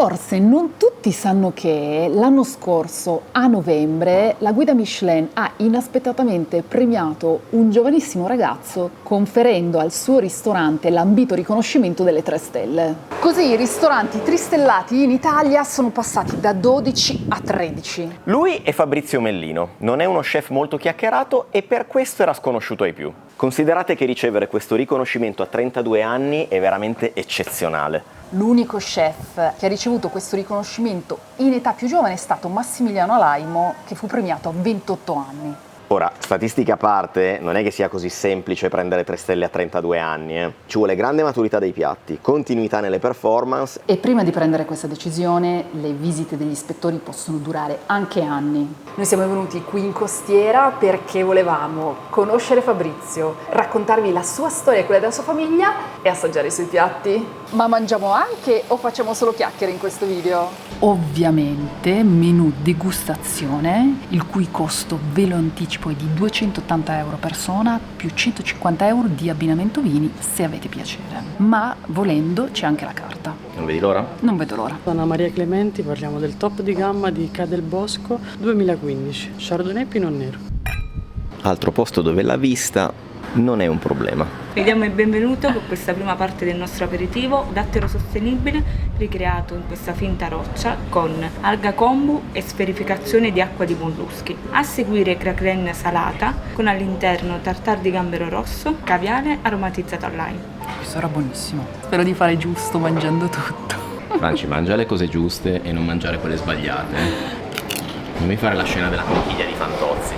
Forse non tutti sanno che l'anno scorso, a novembre, la guida Michelin ha inaspettatamente premiato un giovanissimo ragazzo conferendo al suo ristorante l'ambito riconoscimento delle 3 stelle. Così i ristoranti tristellati in Italia sono passati da 12 a 13. Lui è Fabrizio Mellino, non è uno chef molto chiacchierato e per questo era sconosciuto ai più. Considerate che ricevere questo riconoscimento a 32 anni è veramente eccezionale. L'unico chef che ha ricevuto questo riconoscimento in età più giovane è stato Massimiliano Alaimo, che fu premiato a 28 anni. Ora, statistiche a parte, non è che sia così semplice prendere 3 stelle a 32 anni. Ci vuole grande maturità dei piatti, continuità nelle performance. E prima di prendere questa decisione, le visite degli ispettori possono durare anche anni. Noi siamo venuti qui in costiera perché volevamo conoscere Fabrizio, raccontarvi la sua storia e quella della sua famiglia e assaggiare i suoi piatti. Ma mangiamo anche o facciamo solo chiacchiere in questo video? Ovviamente menù degustazione, il cui costo ve lo anticipo è di 280 euro a persona più 150 euro di abbinamento vini se avete piacere. Ma volendo c'è anche la carta. Non vedi l'ora? Non vedo l'ora. Anna Maria Clementi, parliamo del top di gamma di Ca del Bosco 2015, Chardonnay Pinot Nero. Altro posto dove la vista non è un problema. Vi diamo il benvenuto con questa prima parte del nostro aperitivo dattero sostenibile ricreato in questa finta roccia con alga kombu e sferificazione di acqua di molluschi. A seguire cracrenne salata con all'interno tartar di gambero rosso, caviale aromatizzato al lime. Questo era buonissimo. Spero di fare giusto mangiando tutto. Franci, mangia le cose giuste e non mangiare quelle sbagliate. Non mi fare la scena della conchiglia di Fantozzi.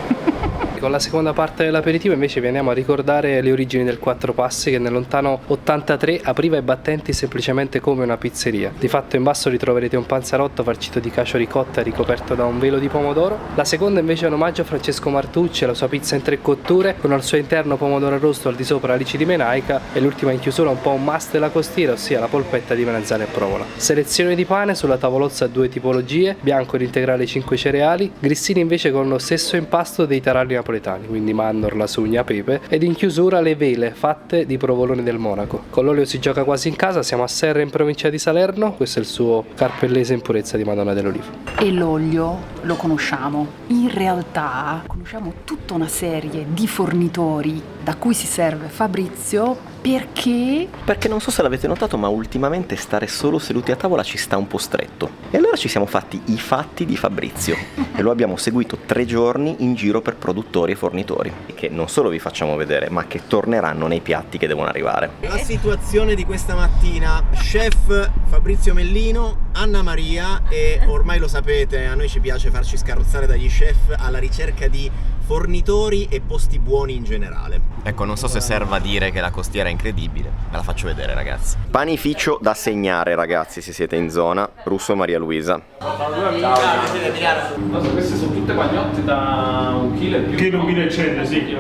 Con la seconda parte dell'aperitivo invece veniamo a ricordare le origini del Quattro Passi, che nel lontano 83 apriva i battenti semplicemente come una pizzeria. Di fatto in basso ritroverete un panzerotto farcito di cacio ricotta ricoperto da un velo di pomodoro. La seconda invece è un omaggio a Francesco Martucci e la sua pizza in 3 cotture con al suo interno pomodoro arrosto, al di sopra alici di menaica, e l'ultima in chiusura un po' un must della costiera, ossia la polpetta di melanzane e provola. Selezione di pane sulla tavolozza 2 tipologie, bianco ed integrale 5 cereali, grissini invece con lo stesso impasto dei taralli napoletani, quindi mandorla, sugna, pepe, ed in chiusura le vele fatte di provolone del Monaco. Con l'olio si gioca quasi in casa, siamo a Serra in provincia di Salerno, questo è il suo carpellese in purezza di Madonna dell'Olivo. E l'olio lo conosciamo. In realtà conosciamo tutta una serie di fornitori da cui si serve Fabrizio perché non so se l'avete notato, ma ultimamente stare solo seduti a tavola ci sta un po' stretto. E allora ci siamo fatti i fatti di Fabrizio e lo abbiamo seguito 3 giorni in giro per produttori e fornitori, che non solo vi facciamo vedere, ma che torneranno nei piatti che devono arrivare. La situazione di questa mattina: chef Fabrizio Mellino, Anna Maria, e ormai lo sapete, a noi ci piace farci scarrozzare dagli chef alla ricerca di fornitori e posti buoni in generale. Ecco, non so se serva a dire che la costiera è incredibile, me la faccio vedere, ragazzi. Panificio da segnare, ragazzi, se siete in zona. Russo Maria Luisa. Queste sono tutte pagnotte da 1 chilo e più. Chilo 1.100, sì.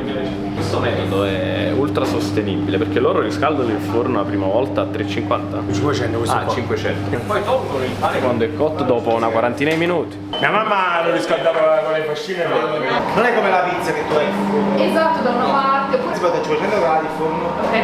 Questo metodo è ultra sostenibile perché loro riscaldano il forno la prima volta a 350. 500 questo qua. 500. E poi tolgono il pane quando è cotto dopo una quarantina di minuti. Mia mamma lo riscaldava con le fascine. Non è come la pizza che tu hai in forno. esatto, da una parte Si porta a 500 gradi il forno, Ok.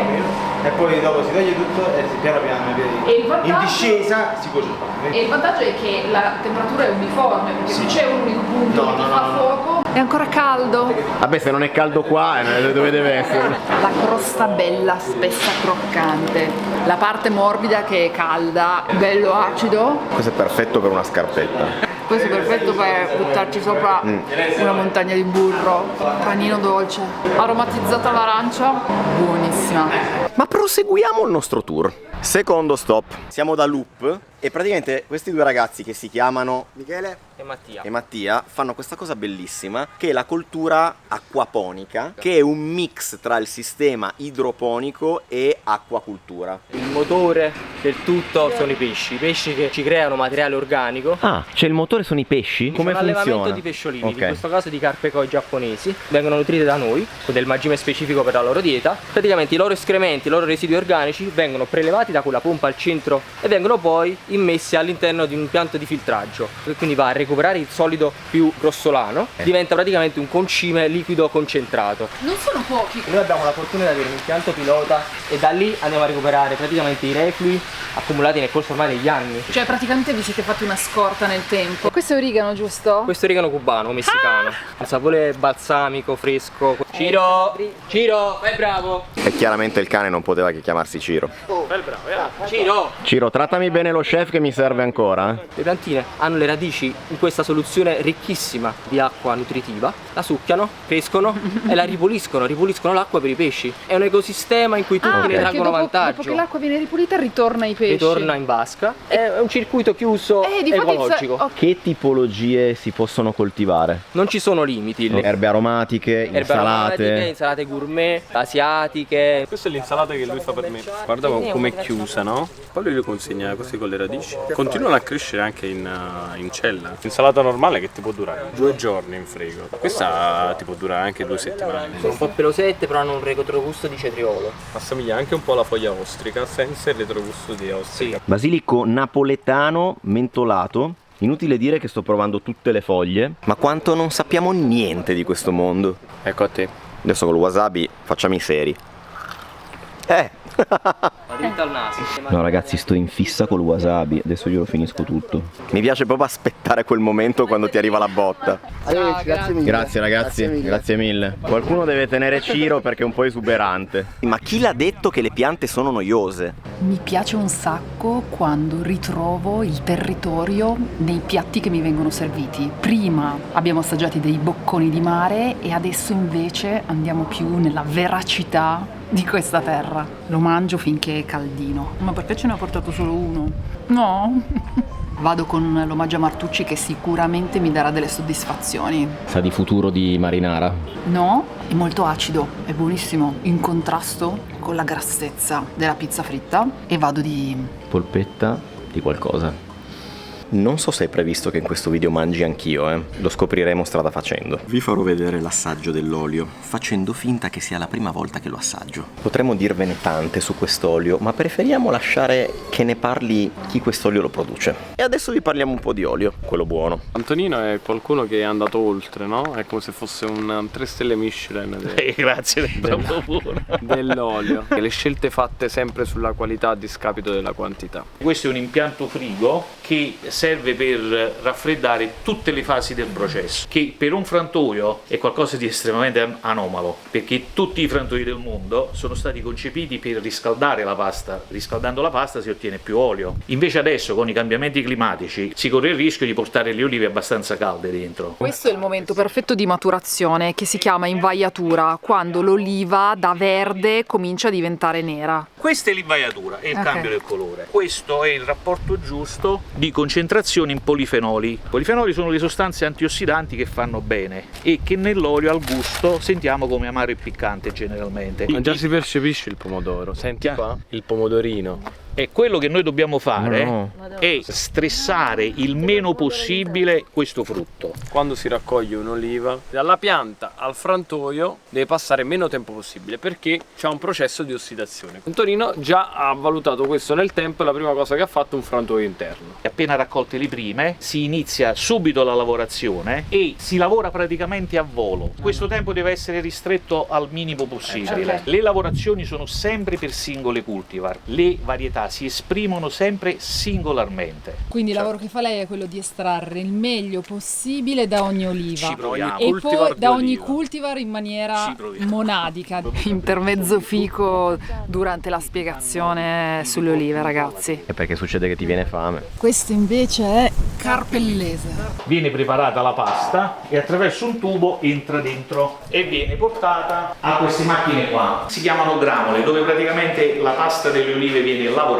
e poi dopo si toglie tutto e piano piano E il vantaggio- in discesa si cuoce il pane. e il vantaggio è che la temperatura è uniforme perché non c'è un unico punto che ti fa fuoco. È ancora caldo. Vabbè, se non è caldo qua, dove deve essere? La crosta bella, spessa, croccante. La parte morbida che è calda, bello acido. Questo è perfetto per una scarpetta. Questo è perfetto per buttarci sopra una montagna di burro. Panino dolce, aromatizzata all'arancia, buonissima. Ma proseguiamo il nostro tour. Secondo stop, siamo da Loop e praticamente questi 2 ragazzi che si chiamano Michele e Mattia fanno questa cosa bellissima che è la coltura acquaponica, che è un mix tra il sistema idroponico e acquacultura. Il motore del tutto sono i pesci che ci creano materiale organico. Ah, c'è il motore, sono i pesci? Come un funziona? allevamento di pesciolini, Ok. in questo caso di carpe koi giapponesi, vengono nutrite da noi con del mangime specifico per la loro dieta. Praticamente i loro escrementi, i loro residui organici vengono prelevati da quella pompa al centro e vengono poi immessi all'interno di un impianto di filtraggio, e quindi va a recuperare il solido più grossolano, diventa praticamente un concime liquido concentrato. Non sono pochi. Noi abbiamo la fortuna di avere un impianto pilota e da lì andiamo a recuperare praticamente i reflui accumulati nel corso ormai degli anni. Cioè praticamente vi siete fatti una scorta nel tempo. Questo è origano, giusto? Questo è origano cubano, messicano. Il sapore balsamico, fresco. Ciro, vai bravo. E chiaramente il cane non poteva che chiamarsi Ciro. Bel bravo, Ciro. Ciro, trattami bene lo chef che mi serve ancora, eh. Le piantine hanno le radici in questa soluzione ricchissima di acqua nutritiva, la succhiano, crescono e la ripuliscono l'acqua per i pesci. È un ecosistema in cui tutti ne traggono vantaggio. Dopo che l'acqua viene ripulita ritorna ai pesci. Ritorna in vasca. È un circuito chiuso ecologico. Che tipologie si possono coltivare? Non ci sono limiti. Erbe aromatiche, insalate gourmet, asiatiche. Questa è l'insalata che lui fa per me. Guarda come è chiusa, no? Poi lui lo consegna così con le radici. Continuano a crescere anche in cella. L'insalata normale che ti può durare 2 giorni in frigo. Questa ti può durare anche 2 settimane. Sono un po' pelosette, però hanno un retrogusto di cetriolo. Assomiglia anche un po' alla foglia ostrica, senza il retrogusto di ostrica. Sì. Basilico napoletano mentolato. Inutile dire che sto provando tutte le foglie, ma quanto non sappiamo niente di questo mondo. Ecco a te. Adesso con lo wasabi facciamo i seri. Al naso. No ragazzi, sto in fissa col wasabi, adesso glielo finisco tutto. Mi piace proprio aspettare quel momento quando ti arriva la botta. Grazie mille. Grazie ragazzi, grazie mille. Qualcuno deve tenere Ciro perché è un po' esuberante. Ma chi l'ha detto che le piante sono noiose? Mi piace un sacco quando ritrovo il territorio nei piatti che mi vengono serviti. Prima abbiamo assaggiati dei bocconi di mare e adesso invece andiamo più nella veracità di questa terra. Lo mangio finché è caldino. Ma perché ce ne ho portato solo uno? No. Vado con l'omaggio a Martucci che sicuramente mi darà delle soddisfazioni. Sa di futuro di marinara? No, è molto acido, è buonissimo, in contrasto con la grassezza della pizza fritta. E vado di Polpetta di qualcosa. Non so se è previsto che in questo video mangi anch'io, Lo scopriremo strada facendo. Vi farò vedere l'assaggio dell'olio, facendo finta che sia la prima volta che lo assaggio. Potremmo dirvene tante su quest'olio, ma preferiamo lasciare che ne parli chi quest'olio lo produce. E adesso vi parliamo un po' di olio, quello buono. Antonino è qualcuno che è andato oltre, no? È come se fosse un 3 stelle Michelin Grazie, troppo buono. dell'olio. Le scelte fatte sempre sulla qualità a discapito della quantità. Questo è un impianto frigo che serve per raffreddare tutte le fasi del processo, che per un frantoio è qualcosa di estremamente anomalo, perché tutti i frantoi del mondo sono stati concepiti per riscaldare la pasta. Riscaldando la pasta si ottiene più olio. Invece adesso con i cambiamenti climatici si corre il rischio di portare le olive abbastanza calde dentro. Questo è il momento perfetto di maturazione che si chiama invaiatura, quando l'oliva da verde comincia a diventare nera. Questa è l'invaiatura, è il cambio del colore. Questo è il rapporto giusto di concentrazione in polifenoli. I polifenoli sono le sostanze antiossidanti che fanno bene e che nell'olio al gusto sentiamo come amaro e piccante generalmente. Ma già si percepisce il pomodoro, senti qua? Il pomodorino. E quello che noi dobbiamo fare è stressare il meno possibile questo frutto. Quando si raccoglie un'oliva, dalla pianta al frantoio deve passare meno tempo possibile perché c'è un processo di ossidazione. Antonino già ha valutato questo nel tempo e la prima cosa che ha fatto è un frantoio interno. Appena raccolte le prime si inizia subito la lavorazione e si lavora praticamente a volo. Questo tempo deve essere ristretto al minimo possibile. Le lavorazioni sono sempre per singole cultivar, le varietà si esprimono sempre singolarmente. Quindi il lavoro che fa lei è quello di estrarre il meglio possibile da ogni oliva Ci proviamo. e poi da ogni cultivar in maniera monadica. Intermezzo fico durante la spiegazione sulle olive, ragazzi. E perché succede che ti viene fame. Questo invece è carpellese. Viene preparata la pasta e attraverso un tubo entra dentro e viene portata a queste macchine qua. Si chiamano gramole, dove praticamente la pasta delle olive viene lavorata.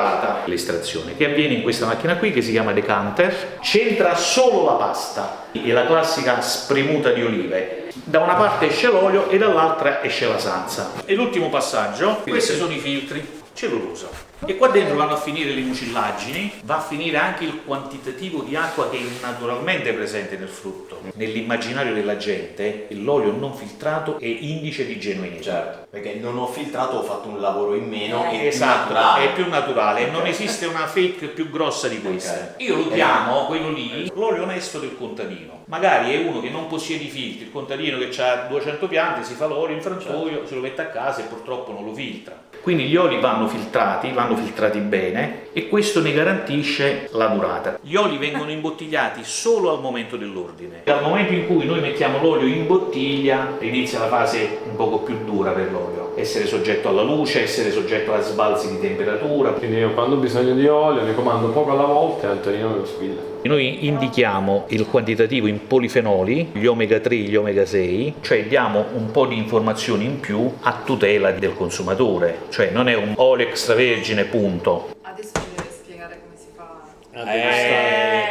L'estrazione che avviene in questa macchina qui che si chiama decanter, c'entra solo la pasta e la classica spremuta di olive. Da una parte esce l'olio e dall'altra esce la salsa. E l'ultimo passaggio, questi sono i filtri, cellulosa. E qua dentro vanno a finire le mucillagini, va a finire anche il quantitativo di acqua che è naturalmente presente nel frutto. Nell'immaginario della gente l'olio non filtrato è indice di genuinità. Certo, perché non ho filtrato, ho fatto un lavoro in meno e esatto, più naturale. è più naturale, non esiste una fake più grossa di questa. Io lo chiamo, quello lì, l'olio onesto del contadino. Magari è uno che non possiede i filtri, il contadino che ha 200 piante, si fa l'olio in frantoio, se lo mette a casa e purtroppo non lo filtra. Quindi gli oli vanno filtrati bene e questo ne garantisce la durata. Gli oli vengono imbottigliati solo al momento dell'ordine. Dal momento in cui noi mettiamo l'olio in bottiglia inizia la fase un poco più dura per l'olio. Essere soggetto alla luce, essere soggetto a sbalzi di temperatura. Quindi io quando ho bisogno di olio ne comando poco alla volta e Antonino me lo sfida. Noi indichiamo il quantitativo in polifenoli, gli omega 3 e gli omega 6, cioè diamo un po' di informazioni in più a tutela del consumatore, cioè non è un olio extravergine punto. Adesso ci deve spiegare come si fa.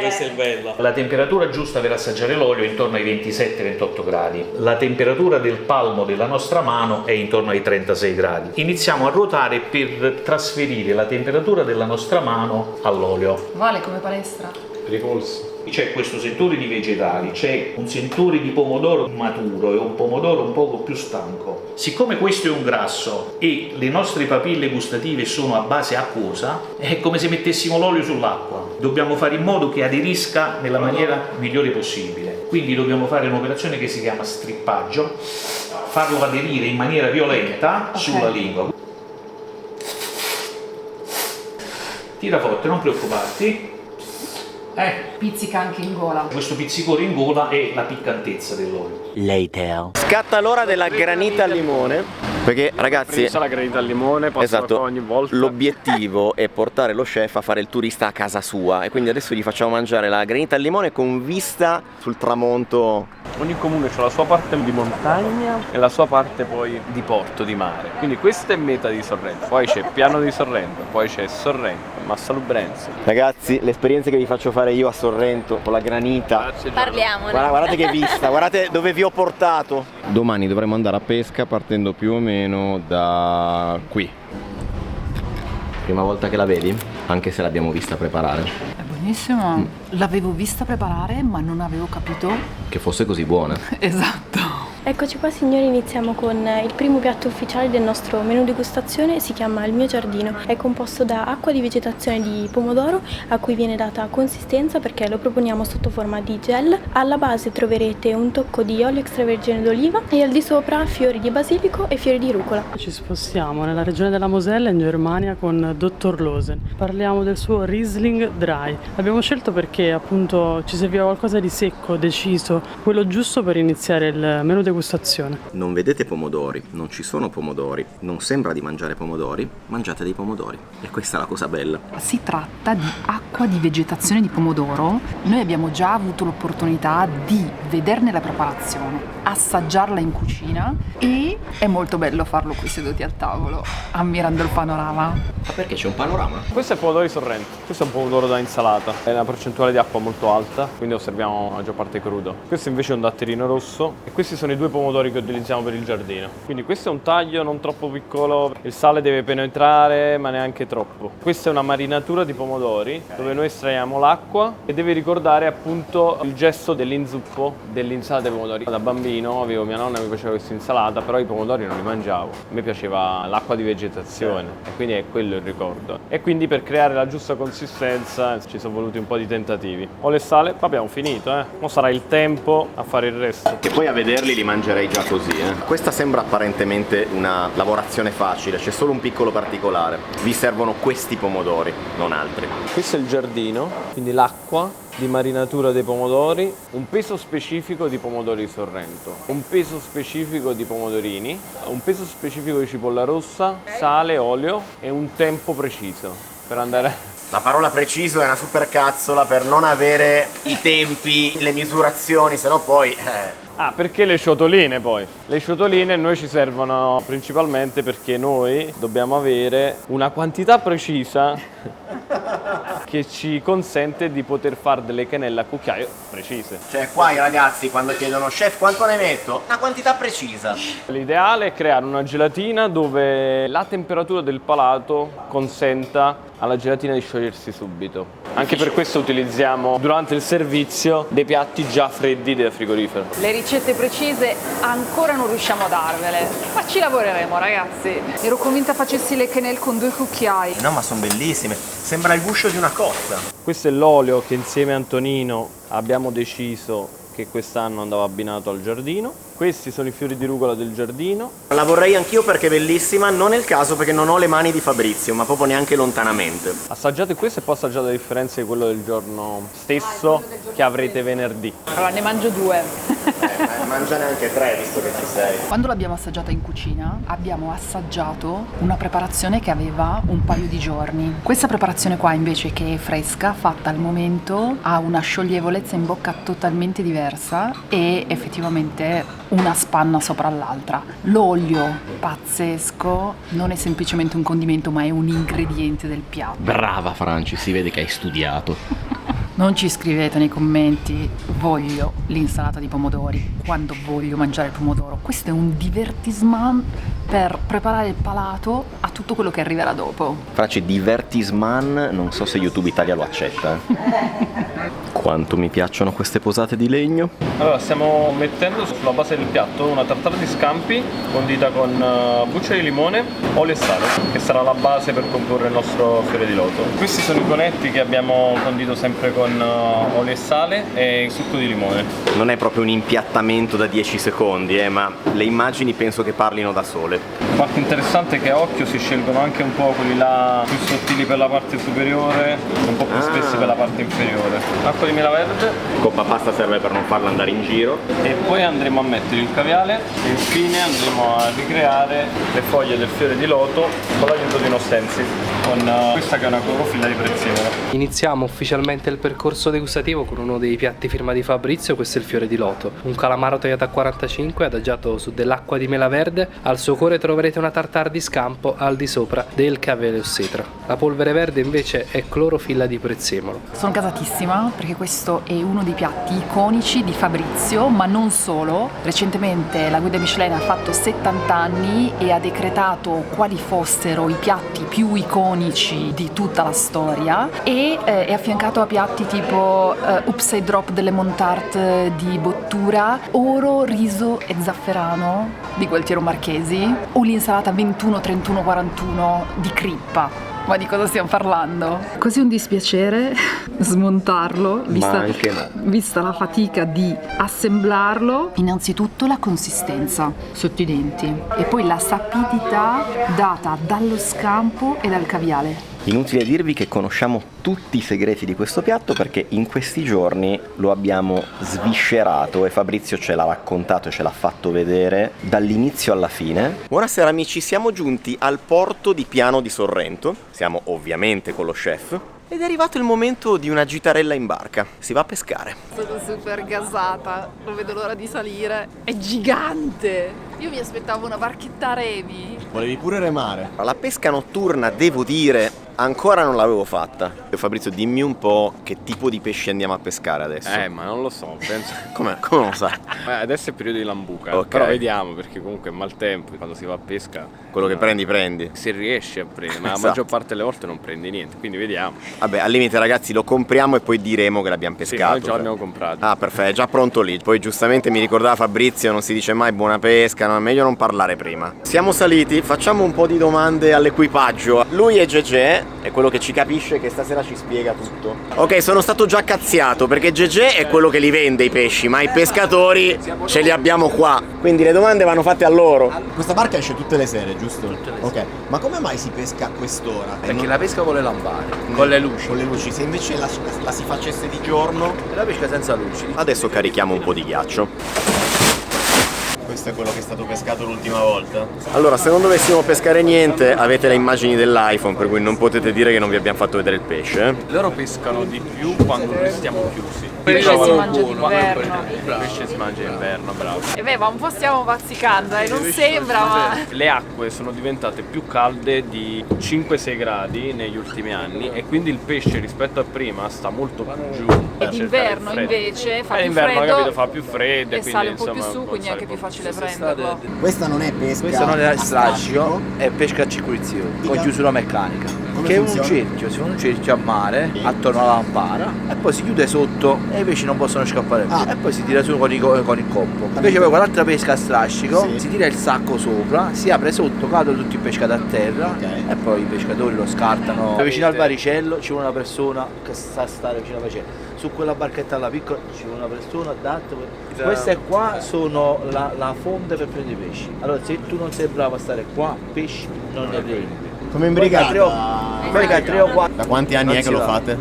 Questo è il bello. La temperatura giusta per assaggiare l'olio è intorno ai 27-28 gradi. La temperatura del palmo della nostra mano è intorno ai 36 gradi. Iniziamo a ruotare per trasferire la temperatura della nostra mano all'olio. Vale come palestra. Per i polsi. C'è questo sentore di vegetali, c'è un sentore di pomodoro maturo e un pomodoro un poco più stanco. Siccome questo è un grasso e le nostre papille gustative sono a base acquosa, è come se mettessimo l'olio sull'acqua. Dobbiamo fare in modo che aderisca nella maniera migliore possibile. Quindi dobbiamo fare un'operazione che si chiama strippaggio, farlo aderire in maniera violenta sulla lingua. Tira forte, non preoccuparti. Pizzica anche in gola. Questo pizzicore in gola è la piccantezza dell'olio. Later. Scatta l'ora della granita al limone. Perché ragazzi, la granita al limone, passo esatto, ogni volta. L'obiettivo è portare lo chef a fare il turista a casa sua. E quindi adesso gli facciamo mangiare la granita al limone con vista sul tramonto. Ogni comune ha la sua parte di montagna e la sua parte poi di porto, di mare. Quindi questa è meta di Sorrento. Poi c'è Piano di Sorrento, poi c'è Sorrento, Massalubrense. Ragazzi, le esperienze che vi faccio fare io a Sorrento con la granita. Parliamone. Guardate che vista, guardate dove vi ho portato. Domani dovremo andare a pesca partendo più o meno da qui. Prima volta che la vedi? Anche se l'abbiamo vista preparare. È buonissima. L'avevo vista preparare, ma non avevo capito che fosse così buona. Esatto. Eccoci qua signori, iniziamo con il primo piatto ufficiale del nostro menù degustazione, si chiama Il mio giardino. È composto da acqua di vegetazione di pomodoro a cui viene data consistenza perché lo proponiamo sotto forma di gel. Alla base troverete un tocco di olio extravergine d'oliva e al di sopra fiori di basilico e fiori di rucola. Ci spostiamo nella regione della Mosella in Germania con Dr. Losen. Parliamo del suo Riesling Dry. L'abbiamo scelto perché appunto ci serviva qualcosa di secco, deciso, quello giusto per iniziare il menù degustazione. Non vedete pomodori, non ci sono pomodori, non sembra di mangiare pomodori, mangiate dei pomodori. E questa è la cosa bella. Si tratta di acqua di vegetazione di pomodoro. Noi abbiamo già avuto l'opportunità di vederne la preparazione, assaggiarla in cucina e è molto bello farlo qui seduti al tavolo, ammirando il panorama. Ma perché c'è un panorama? Questo è pomodoro di Sorrento, questo è un pomodoro da insalata, è una percentuale di acqua molto alta, quindi osserviamo la maggior parte crudo. Questo invece è un datterino rosso e questi sono i due pomodori che utilizziamo per il giardino. Quindi questo è un taglio non troppo piccolo, il sale deve penetrare ma neanche troppo. Questa è una marinatura di pomodori dove noi estraiamo l'acqua e deve ricordare appunto il gesto dell'inzuppo dell'insalata dei pomodori. Da bambino avevo mia nonna che mi faceva questa insalata, però i pomodori non li mangiavo, a me piaceva l'acqua di vegetazione e quindi è quello il ricordo. E quindi per creare la giusta consistenza ci sono voluti un po' di tentativi. Olio e sale, abbiamo finito, ora sarà il tempo a fare il resto. Che poi a vederli li mangerei già così. Questa sembra apparentemente una lavorazione facile, c'è solo un piccolo particolare. Vi servono questi pomodori, non altri. Questo è il giardino, quindi l'acqua di marinatura dei pomodori, un peso specifico di pomodori Sorrento, un peso specifico di pomodorini, un peso specifico di cipolla rossa, sale, olio e un tempo preciso per andare. La parola preciso è una super cazzola per non avere i tempi, le misurazioni, sennò poi... Ah, perché le ciotoline poi? Le ciotoline a noi ci servono principalmente perché noi dobbiamo avere una quantità precisa che che ci consente di poter fare delle cannelle a cucchiaio precise. Cioè qua i ragazzi quando chiedono chef quanto ne metto? Una quantità precisa. L'ideale è creare una gelatina dove la temperatura del palato consenta alla gelatina di sciogliersi subito. Anche per questo utilizziamo durante il servizio dei piatti già freddi del frigorifero. Le ricette precise ancora non riusciamo a darvele, ma ci lavoreremo ragazzi. Ero convinta facessi le quenelle con 2 cucchiai. No, ma sono bellissime, sembra il guscio di una cozza. Questo è l'olio che insieme a Antonino abbiamo deciso che quest'anno andava abbinato al giardino. Questi sono i fiori di rucola del giardino. La vorrei anch'io perché è bellissima, non è il caso perché non ho le mani di Fabrizio, ma proprio neanche lontanamente. Assaggiate questo e poi assaggiate la differenza di quello del giorno stesso che avrete venerdì. Allora ne mangio 2. Mangiane anche 3 visto che ci sei. Quando l'abbiamo assaggiata in cucina abbiamo assaggiato una preparazione che aveva un paio di giorni. Questa preparazione qua invece, che è fresca, fatta al momento, ha una scioglievolezza in bocca totalmente diversa e effettivamente una spanna sopra l'altra. L'olio, pazzesco, non è semplicemente un condimento ma è un ingrediente del piatto. Brava Franci, si vede che hai studiato. Non ci scrivete nei commenti voglio l'insalata di pomodori quando voglio mangiare il pomodoro. Questo è un divertissement per preparare il palato a tutto quello che arriverà dopo. Franci, divertissement, non so se YouTube Italia lo accetta. Quanto mi piacciono queste posate di legno. Allora, stiamo mettendo sulla base del piatto una tartare di scampi condita con buccia di limone, olio e sale, che sarà la base per comporre il nostro fiore di loto. Questi sono i conetti che abbiamo condito sempre con olio e sale e succo di limone. Non è proprio un impiattamento da 10 secondi, ma le immagini penso che parlino da sole. La parte interessante è che a occhio si scelgono anche un po' quelli là più sottili per la parte superiore, un po' più spessi per la parte inferiore. Acqua di mela verde. Coppa pasta serve per non farla andare in giro. E poi andremo a mettere il caviale e infine andremo a ricreare le foglie del fiore di loto con l'aiuto di uno stencil, con questa che è una clorofilla di prezzemolo. Iniziamo ufficialmente il percorso degustativo con uno dei piatti firmati Fabrizio. Questo è il fiore di loto, un calamaro tagliato a 45 adagiato su dell'acqua di mela verde. Al suo cuore troverete una tartare di scampo, al di sopra del caviale ossetra. La polvere verde invece è clorofilla di prezzemolo. Sono gasatissima perché questo è uno dei piatti iconici di Fabrizio, ma non solo. Recentemente la guida Michelin ha fatto 70 anni e ha decretato quali fossero i piatti più iconici di tutta la storia e è affiancato a piatti tipo Upside Drop delle Montart di Bottura, Oro, riso e zafferano di Gualtiero Marchesi o l'insalata 21, 31, 41 di Crippa. Ma di cosa stiamo parlando? Così un dispiacere smontarlo, vista la fatica di assemblarlo. Innanzitutto la consistenza sotto i denti e poi la sapidità data dallo scampo e dal caviale. Inutile dirvi che conosciamo tutti i segreti di questo piatto perché in questi giorni lo abbiamo sviscerato e Fabrizio ce l'ha raccontato e ce l'ha fatto vedere dall'inizio alla fine. Buonasera amici, siamo giunti al porto di Piano di Sorrento, siamo ovviamente con lo chef ed è arrivato il momento di una gitarella in barca, si va a pescare. Sono super gasata, non vedo l'ora di salire, è gigante! Io mi aspettavo una barchetta a remi. Volevi pure remare. La pesca notturna, devo dire, ancora non l'avevo fatta. Fabrizio, dimmi un po' che tipo di pesci andiamo a pescare adesso. Ma non lo so, penso. Come lo sai? Adesso è periodo di lambuca, Okay. però vediamo perché comunque è maltempo, quando si va a pesca. Quello che prendi. Se riesci a prendere, ma la Esatto. maggior parte delle volte non prendi niente, quindi vediamo. Vabbè, al limite ragazzi lo compriamo e poi diremo che l'abbiamo Sì, pescato. noi già l'abbiamo comprato. Ah, perfetto, è già pronto lì. Poi giustamente mi ricordava Fabrizio, non si dice mai buona pesca, no, è meglio non parlare prima. Siamo saliti, facciamo un po' di domande all'equipaggio. Lui è Gegè, è quello che ci capisce, che stasera ci spiega tutto. Ok, sono stato già cazziato perché Gegè è quello che li vende i pesci, ma i pescatori ce li abbiamo qua. Quindi le domande vanno fatte a loro. Questa barca esce tutte le sere, giusto? Ok, ma come mai si pesca a quest'ora? Perché la pesca con le lampade, con le luci. Con le luci, se invece la si facesse di giorno. La pesca senza luci. Adesso carichiamo un po' di ghiaccio. Questo questo è quello che è stato pescato l'ultima volta? Allora, se non dovessimo pescare niente, avete le immagini dell'iPhone, per cui non potete dire che non vi abbiamo fatto vedere il pesce. Loro pescano di più quando noi stiamo chiusi. Il pesce si mangia d'inverno. Il pesce si mangia d'inverno, bravo. E beh, ma un po' stiamo bazzicando, non sembra, ma... Le acque sono diventate più calde di 5-6 gradi negli ultimi anni e quindi il pesce rispetto a prima sta molto più giù. E d'inverno invece fa più l'inverno, freddo, capito, fa più freddo e quindi, sale un po' insomma, più su, quindi è anche più facile prenderlo. Questa non è pesca. Questa non è strascico, è pesca a circuizione con chiusura meccanica. Come che è un funziona? cerchio, si fa un cerchio a mare attorno alla lampara e poi si chiude sotto e i pesci non possono scappare più e poi si tira su con il coppo. Invece poi con l'altra pesca a strascico si tira il sacco sopra, si apre sotto, cadono tutti i pescati a terra e poi i pescatori lo scartano. Vicino al varicello ci vuole una persona che sa stare vicino al varicello. Su quella barchetta là piccola ci vuole una persona adatta. Queste qua sono la fonte per prendere i pesci. Allora se tu non sei bravo a stare qua, pesci non ne prendi. Come in brigata? 3 o 4. Da quanti anni è che lo fate?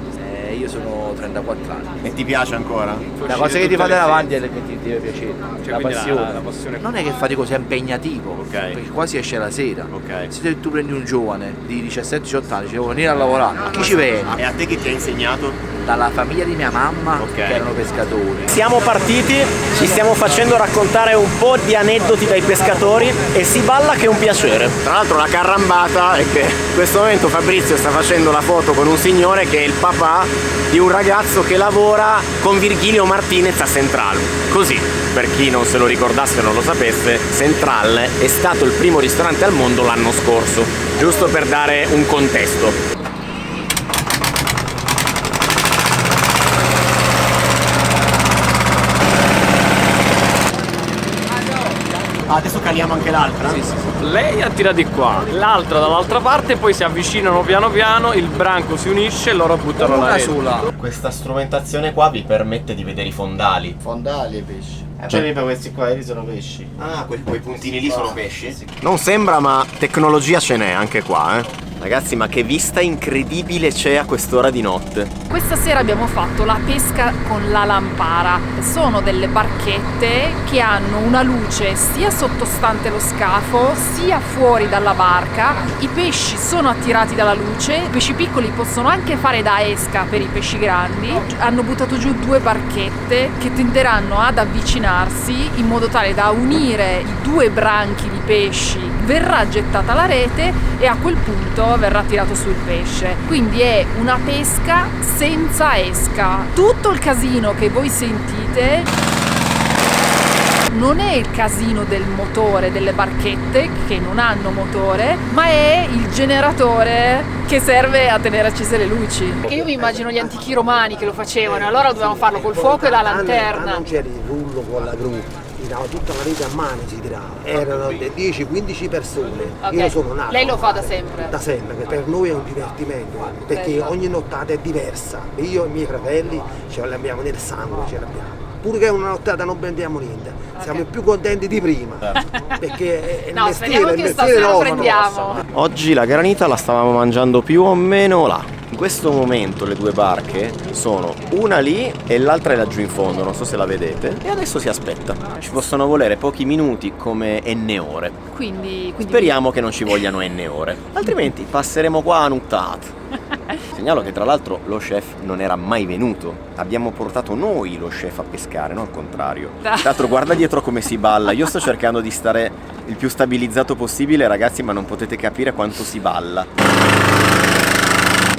Io sono 34 anni. E ti piace ancora? La cosa che ti fate davanti è che ti deve piacere. La quindi passione. la passione. Non è che fate cose impegnativo, perché qua si esce la sera. Se tu prendi un giovane di 17-18 anni, ci devo venire a lavorare. Chi ci viene? E a te chi ti ha insegnato? Dalla famiglia di mia mamma che erano pescatori. Siamo partiti, ci stiamo facendo raccontare un po' di aneddoti dai pescatori e si balla che è un piacere. Tra l'altro la carrambata è che in questo momento Fabrizio sta facendo la foto con un signore che è il papà di un ragazzo che lavora con Virgilio Martinez a Central. Così, per chi non se lo ricordasse o non lo sapesse, Central è stato il primo ristorante al mondo l'anno scorso, giusto per dare un contesto. Adesso caliamo anche l'altra? Sì. Lei attira di qua, l'altra dall'altra parte, poi si avvicinano piano piano, il branco si unisce e loro buttano la rete. Questa strumentazione qua vi permette di vedere i fondali. Fondali e pesci. Cioè, questi qua lì sono pesci. Ah, quei puntini lì sono pesci? Sì. Non sembra, ma tecnologia ce n'è anche qua, Ragazzi, ma che vista incredibile c'è a quest'ora di notte. Questa sera abbiamo fatto la pesca con la lampara. Sono delle barchette che hanno una luce sia sottostante lo scafo sia fuori dalla barca. I pesci sono attirati dalla luce, i pesci piccoli possono anche fare da esca per i pesci grandi. Hanno buttato giù 2 barchette che tenderanno ad avvicinarsi in modo tale da unire i 2 branchi di pesci. Verrà gettata la rete e a quel punto verrà tirato su il pesce. Quindi è una pesca senza esca. Tutto il casino che voi sentite non è il casino del motore delle barchette che non hanno motore, ma è il generatore che serve a tenere accese le luci. Perché io mi immagino gli antichi romani che lo facevano, allora dovevano farlo col fuoco e la lanterna. Non c'era il rullo con la gru, tirava tutta la rete a mano, si tirava. Erano 10-15 persone. Okay. Io sono nato. Lei lo fa da sempre? Da sempre, che per noi è un divertimento, perché ogni nottata è diversa. Io e i miei fratelli ce l'abbiamo nel sangue, ce l'abbiamo. Pure che una nottata non prendiamo niente, siamo più contenti di prima, perché è il mestiere, che stasera nostro. prendiamo. Oggi la granita la stavamo mangiando più o meno là. In questo momento le 2 barche sono una lì e l'altra è laggiù in fondo, non so se la vedete, e adesso si aspetta. Ci possono volere pochi minuti come n ore. Quindi speriamo che non ci vogliano n ore, altrimenti passeremo qua a nuttate. Segnalo che tra l'altro lo chef non era mai venuto, abbiamo portato noi lo chef a pescare, non al contrario. Tra l'altro guarda dietro come si balla, io sto cercando di stare il più stabilizzato possibile ragazzi, ma non potete capire quanto si balla.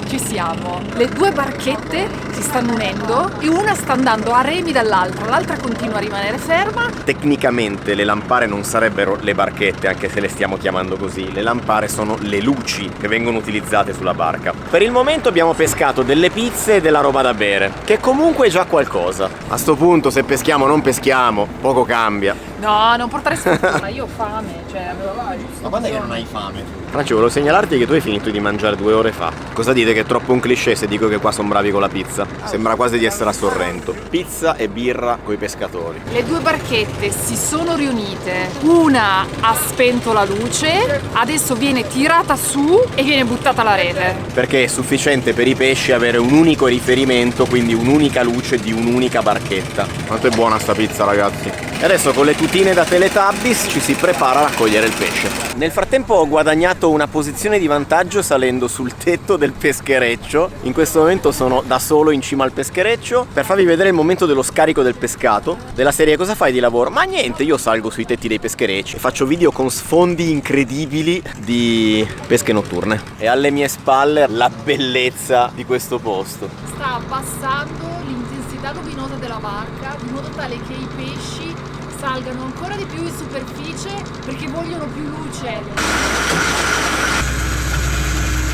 Ci siamo, le 2 barchette si stanno unendo e una sta andando a remi dall'altra, l'altra continua a rimanere ferma. Tecnicamente le lampare non sarebbero le barchette, anche se le stiamo chiamando così. Le lampare sono le luci che vengono utilizzate sulla barca. Per il momento abbiamo pescato delle pizze e della roba da bere, che comunque è già qualcosa. A sto punto se peschiamo o non peschiamo, poco cambia. No, non portare sfortuna, io ho fame, cioè avevo giusto. Ma quando è che non hai fame? Franci, volevo segnalarti che tu hai finito di mangiare 2 ore fa. Cosa dite, che è troppo un cliché se dico che qua sono bravi con la pizza? Sembra quasi di essere a Sorrento. Pizza e birra coi pescatori. Le 2 barchette si sono riunite, una ha spento la luce, adesso viene tirata su e viene buttata la rete. Perché è sufficiente per i pesci avere un unico riferimento, quindi un'unica luce di un'unica barchetta. Quanto è buona sta pizza, ragazzi. E adesso con le tutine da Teletubbies ci si prepara a raccogliere il pesce. Nel frattempo ho guadagnato una posizione di vantaggio salendo sul tetto del peschereccio. In questo momento sono da solo in cima al peschereccio per farvi vedere il momento dello scarico del pescato. Della serie cosa fai di lavoro? Ma niente, io salgo sui tetti dei pescherecci e faccio video con sfondi incredibili di pesche notturne. E alle mie spalle la bellezza di questo posto. Sta abbassando l'intensità luminosa della barca in modo tale che i pesci salgano ancora di più in superficie perché vogliono più luce.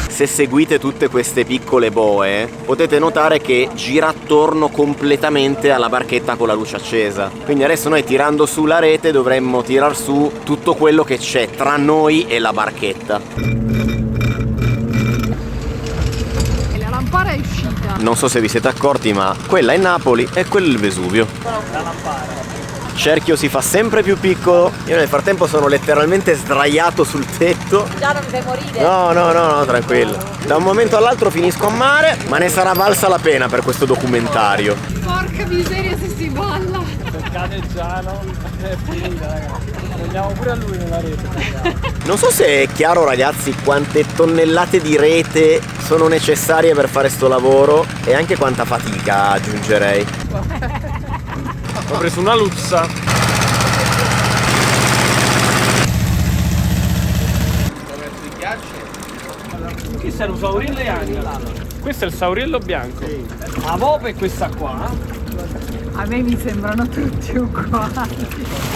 Se seguite tutte queste piccole boe potete notare che gira attorno completamente alla barchetta con la luce accesa. Quindi adesso noi tirando su la rete dovremmo tirar su tutto quello che c'è tra noi e la barchetta. E la lampara è uscita. Non so se vi siete accorti, ma quella è Napoli e quello è il Vesuvio. Il cerchio si fa sempre più piccolo. Io nel frattempo sono letteralmente sdraiato sul tetto. Già non devi morire. No, tranquillo. Da un momento all'altro finisco a mare, ma ne sarà valsa la pena per questo documentario. Porca miseria se si balla. Cercate Giano, è finita ragazzi. Andiamo pure a lui nella rete. Non so se è chiaro ragazzi quante tonnellate di rete sono necessarie per fare sto lavoro e anche quanta fatica aggiungerei. Ho preso una luzza. Questo è un sauriello bianco. Questo è il sauriello bianco. La vope è questa qua. A me mi sembrano tutti uguali.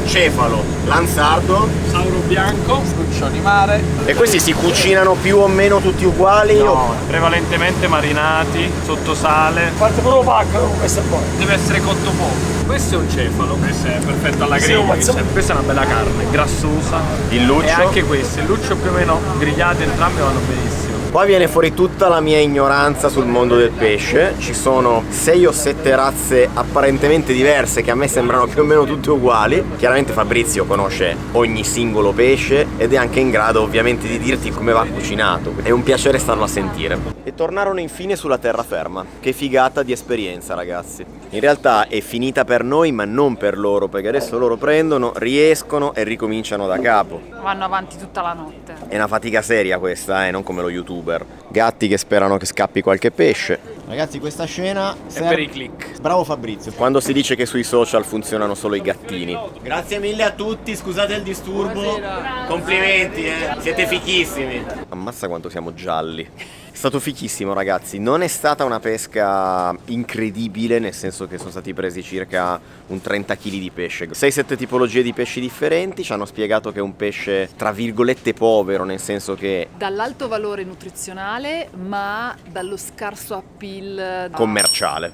Cefalo, lanzardo, Sauro bianco, Scuccioni mare. e questi si cucinano più o meno tutti uguali? no, prevalentemente marinati, sotto sale. Parte proprio pacca questa qua. Deve essere cotto poco. Questo è un cefalo, questo è perfetto alla griglia. Questa è una bella carne, grassosa. Il luccio? E anche questo, il luccio più o meno grigliati, entrambi vanno benissimo. Qua viene fuori tutta la mia ignoranza sul mondo del pesce. Ci sono 6 o 7 razze apparentemente diverse che a me sembrano più o meno tutte uguali. Chiaramente Fabrizio conosce ogni singolo pesce ed è anche in grado ovviamente di dirti come va cucinato. È un piacere starlo a sentire. E tornarono infine sulla terraferma. Che figata di esperienza ragazzi. In realtà è finita per noi ma non per loro, perché adesso loro prendono, riescono e ricominciano da capo. Vanno avanti tutta la notte. È una fatica seria questa, non come lo YouTuber. Gatti che sperano che scappi qualche pesce. Ragazzi, questa scena è per i click. Bravo Fabrizio. Quando si dice che sui social funzionano solo i gattini. Grazie mille a tutti, scusate il disturbo. Buonasera. Complimenti, siete fichissimi. Ammazza quanto siamo gialli. È stato fichissimo ragazzi, non è stata una pesca incredibile, nel senso che sono stati presi circa un 30 kg di pesce. 6-7 tipologie di pesci differenti, ci hanno spiegato che è un pesce tra virgolette povero, nel senso che Dall'alto valore nutrizionale ma dallo scarso appeal commerciale.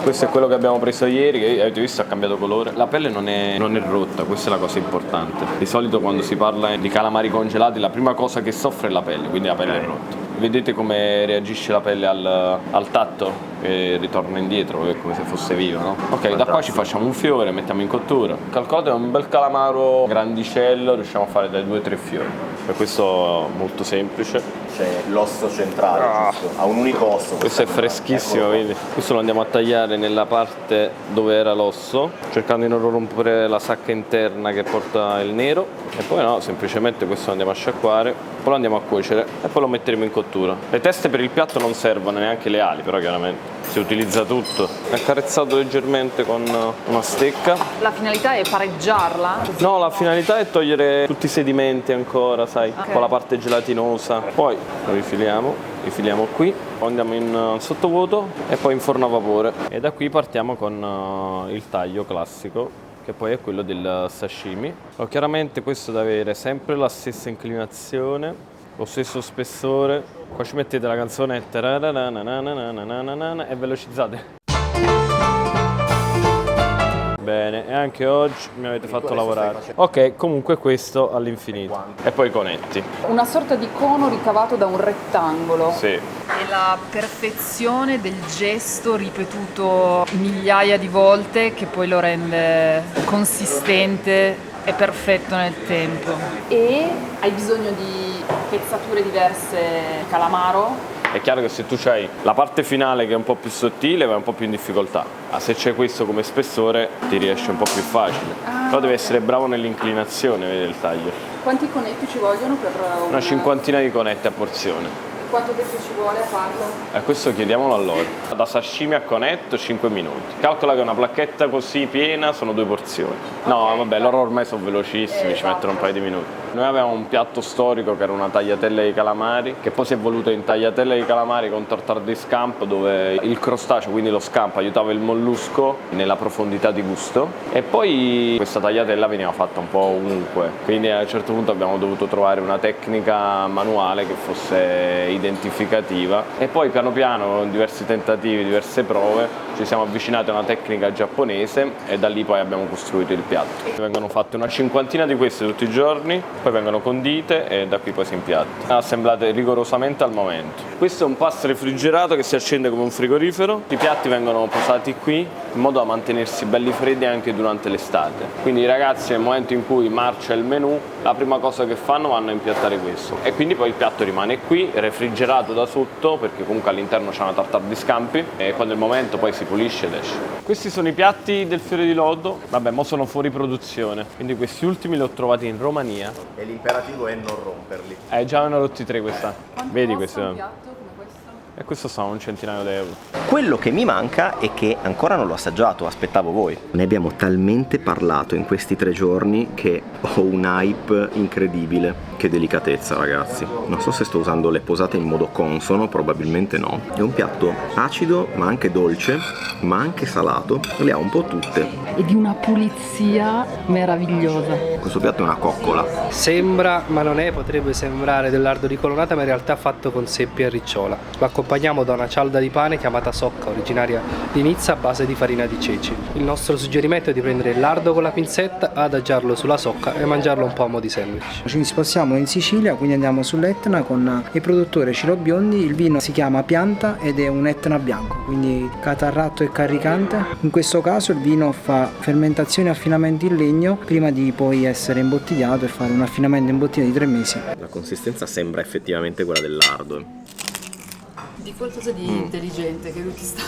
Questo è quello che abbiamo preso ieri, che avete visto ha cambiato colore. La pelle non è rotta, questa è la cosa importante. Di solito quando si parla di calamari congelati la prima cosa che soffre è la pelle, quindi la pelle è rotta. Vedete come reagisce la pelle al tatto e ritorna indietro, è come se fosse viva, no? Ok, da qua ci facciamo un fiore, mettiamo in cottura. Calcolate un bel calamaro grandicello, riusciamo a fare dai 2-3 fiori. Per questo molto semplice. C'è l'osso centrale, giusto? Ha un unico osso. Questo è freschissimo, vedi? Questo lo andiamo a tagliare nella parte dove era l'osso, cercando di non rompere la sacca interna che porta il nero. E poi no, semplicemente questo lo andiamo a sciacquare, poi lo andiamo a cuocere e poi lo metteremo in cottura. Le teste per il piatto non servono, neanche le ali, però chiaramente si utilizza tutto. Accarezzato leggermente con una stecca. La finalità è pareggiarla? No, la finalità è togliere tutti i sedimenti ancora, sai, Ok. con la parte gelatinosa. Poi lo rifiliamo qui, poi andiamo in sottovuoto e poi in forno a vapore. E da qui partiamo con il taglio classico, che poi è quello del sashimi. Chiaramente questo deve avere sempre la stessa inclinazione, lo stesso spessore. Qua ci mettete la canzonetta e velocizzate. Bene, e anche oggi mi avete fatto lavorare. Ok, comunque questo all'infinito. E poi i conetti. Una sorta di cono ricavato da un rettangolo. Sì. E la perfezione del gesto ripetuto migliaia di volte che poi lo rende consistente e perfetto nel tempo. E hai bisogno di pezzature diverse calamaro? È chiaro che se tu hai la parte finale che è un po' più sottile vai un po' più in difficoltà, ma se c'è questo come spessore ti riesce un po' più facile. Però devi essere bravo nell'inclinazione, vedi, del taglio. Quanti conetti ci vogliono per una cinquantina di conette a porzione. Quanto tempo ci vuole a farlo? Questo chiediamolo a loro. Da sashimi a conetto 5 minuti. Calcola che una placchetta così piena sono 2 porzioni. No, vabbè, loro ormai sono velocissimi, ci mettono un paio di minuti. Noi avevamo un piatto storico che era una tagliatella di calamari, che poi si è evoluto in tagliatella di calamari con tartare di scampo, dove il crostaceo, quindi lo scampo, aiutava il mollusco nella profondità di gusto. E poi questa tagliatella veniva fatta un po' ovunque, quindi a un certo punto abbiamo dovuto trovare una tecnica manuale che fosse identificativa. E poi piano piano, con diversi tentativi, diverse prove, ci siamo avvicinati a una tecnica giapponese e da lì poi abbiamo costruito il piatto. Vengono fatte una cinquantina di queste tutti i giorni, poi vengono condite e da qui poi si impiatta. Assemblate rigorosamente al momento. Questo è un pasto refrigerato che si accende come un frigorifero. I piatti vengono posati qui in modo da mantenersi belli freddi anche durante l'estate. Quindi i ragazzi nel momento in cui marcia il menù, la prima cosa che fanno vanno a impiattare questo. E quindi poi il piatto rimane qui, refrigerato da sotto, perché comunque all'interno c'è una tartare di scampi e quando è il momento poi si pulisce ed esce. Questi sono i piatti del fiore di lodo. Vabbè, mo sono fuori produzione, quindi questi ultimi li ho trovati in Romania. E l'imperativo è non romperli. Già ne ho rotti 3 quest'anno. Vedi questo? E questo sta un centinaio d'euro. Quello che mi manca è che ancora non l'ho assaggiato, aspettavo voi. Ne abbiamo talmente parlato in questi 3 giorni che ho un hype incredibile. Che delicatezza, ragazzi. Non so se sto usando le posate in modo consono, probabilmente no. È un piatto acido, ma anche dolce, ma anche salato. Le ha un po' tutte. E di una pulizia meravigliosa. Questo piatto è una coccola. Sembra, ma non è, potrebbe sembrare del lardo di colonnata, ma in realtà è fatto con seppia e ricciola. Lo accompagniamo da una cialda di pane chiamata socca, originaria di Nizza, a base di farina di ceci. Il nostro suggerimento è di prendere il lardo con la pinzetta, adagiarlo sulla socca e mangiarlo un po' a mo' di sandwich. Ci spostiamo in Sicilia, quindi andiamo sull'Etna con il produttore Ciro Biondi. Il vino si chiama Pianta ed è un Etna bianco, quindi catarratto e caricante. In questo caso il vino fa fermentazione e affinamento in legno prima di poi essere imbottigliato e fare un affinamento in bottiglia di 3 mesi. La consistenza sembra effettivamente quella del lardo. Di qualcosa di intelligente che lui ti sta...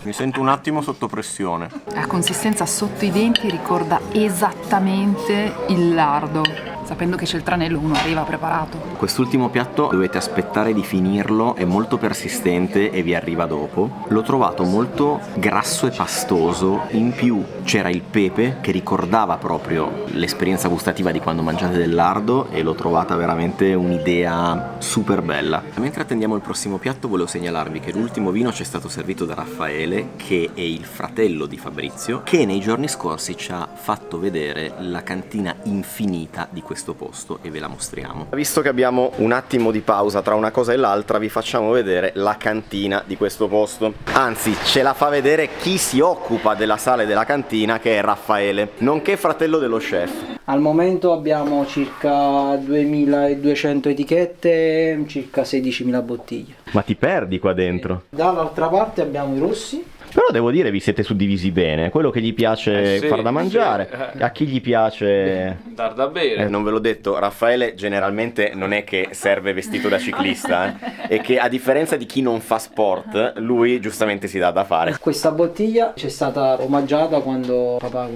Mi sento un attimo sotto pressione. La consistenza sotto i denti ricorda esattamente il lardo. Sapendo che c'è il tranello uno arriva preparato. Quest'ultimo piatto dovete aspettare di finirlo, è molto persistente e vi arriva dopo. L'ho trovato molto grasso e pastoso, in più c'era il pepe che ricordava proprio l'esperienza gustativa di quando mangiate del lardo e l'ho trovata veramente un'idea super bella. Mentre attendiamo il prossimo piatto volevo segnalarvi che l'ultimo vino ci è stato servito da Raffaele, che è il fratello di Fabrizio, che nei giorni scorsi ci ha fatto vedere la cantina infinita di questo posto e ve la mostriamo. Visto che abbiamo un attimo di pausa tra una cosa e l'altra, vi facciamo vedere la cantina di questo posto. Anzi, ce la fa vedere chi si occupa della sala e della cantina, che è Raffaele, nonché fratello dello chef. Al momento abbiamo circa 2200 etichette, circa 16.000 bottiglie. Ma ti perdi qua dentro? Dall'altra parte abbiamo i rossi. Però devo dire vi siete suddivisi bene, quello che gli piace far da mangiare, a chi gli piace dar da bere. Non ve l'ho detto, Raffaele generalmente non è che serve vestito da ciclista, e che a differenza di chi non fa sport, lui giustamente si dà da fare. Questa bottiglia ci è stata omaggiata quando papà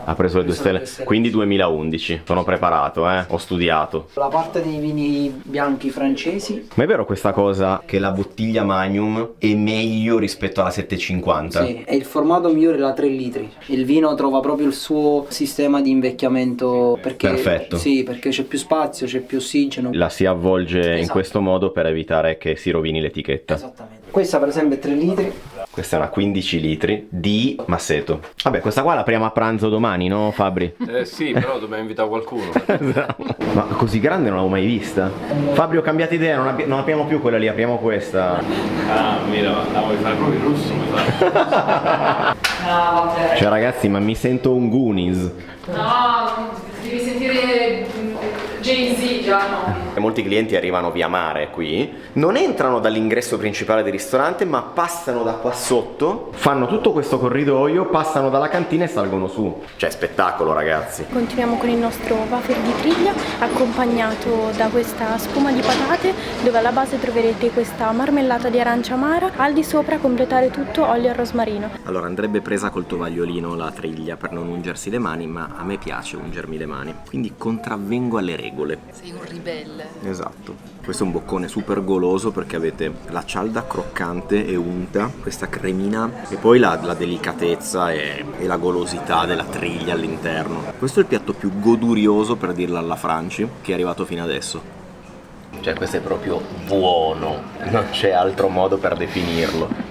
Ha preso le 2 stelle, quindi 2011, sono preparato, ho studiato. La parte dei vini bianchi francesi. Ma è vero questa cosa che la bottiglia Magnum è meglio rispetto alla 750? Sì, è il formato migliore da 3 litri. Il vino trova proprio il suo sistema di invecchiamento perché, perfetto. Sì, perché c'è più spazio, c'è più ossigeno. La si avvolge in Esatto. questo modo per evitare che si rovini l'etichetta. Esattamente. Questa per esempio è 3 litri. Questa è una 15 litri di Masseto. Vabbè, questa qua la apriamo a pranzo domani, no Fabri? Sì, però dobbiamo invitare qualcuno. Ma così grande non l'avevo mai vista. Fabri, ho cambiato idea, non apriamo più quella lì, apriamo questa. Ah, mira, la vuoi fare proprio in russo, mi sa. No, vabbè. Cioè ragazzi, ma mi sento un Goonies. No, devi sentire Jay-Z già no. E molti clienti arrivano via mare qui, non entrano dall'ingresso principale del ristorante, ma passano da qua sotto, fanno tutto questo corridoio, passano dalla cantina e salgono su. Cioè, spettacolo, ragazzi. Continuiamo con il nostro wafer di triglia accompagnato da questa spuma di patate, dove alla base troverete questa marmellata di arancia amara, al di sopra completare tutto olio e rosmarino. Allora, andrebbe presa col tovagliolino la triglia per non ungersi le mani, ma a me piace ungermi le mani, quindi contravvengo alle regole. Sei un ribelle. Esatto. Questo è un boccone super goloso perché avete la cialda croccante e unta, questa cremina e poi la delicatezza e la golosità della triglia all'interno. Questo è il piatto più godurioso, per dirla alla Franci, che è arrivato fino adesso. Cioè, questo è proprio buono, non c'è altro modo per definirlo.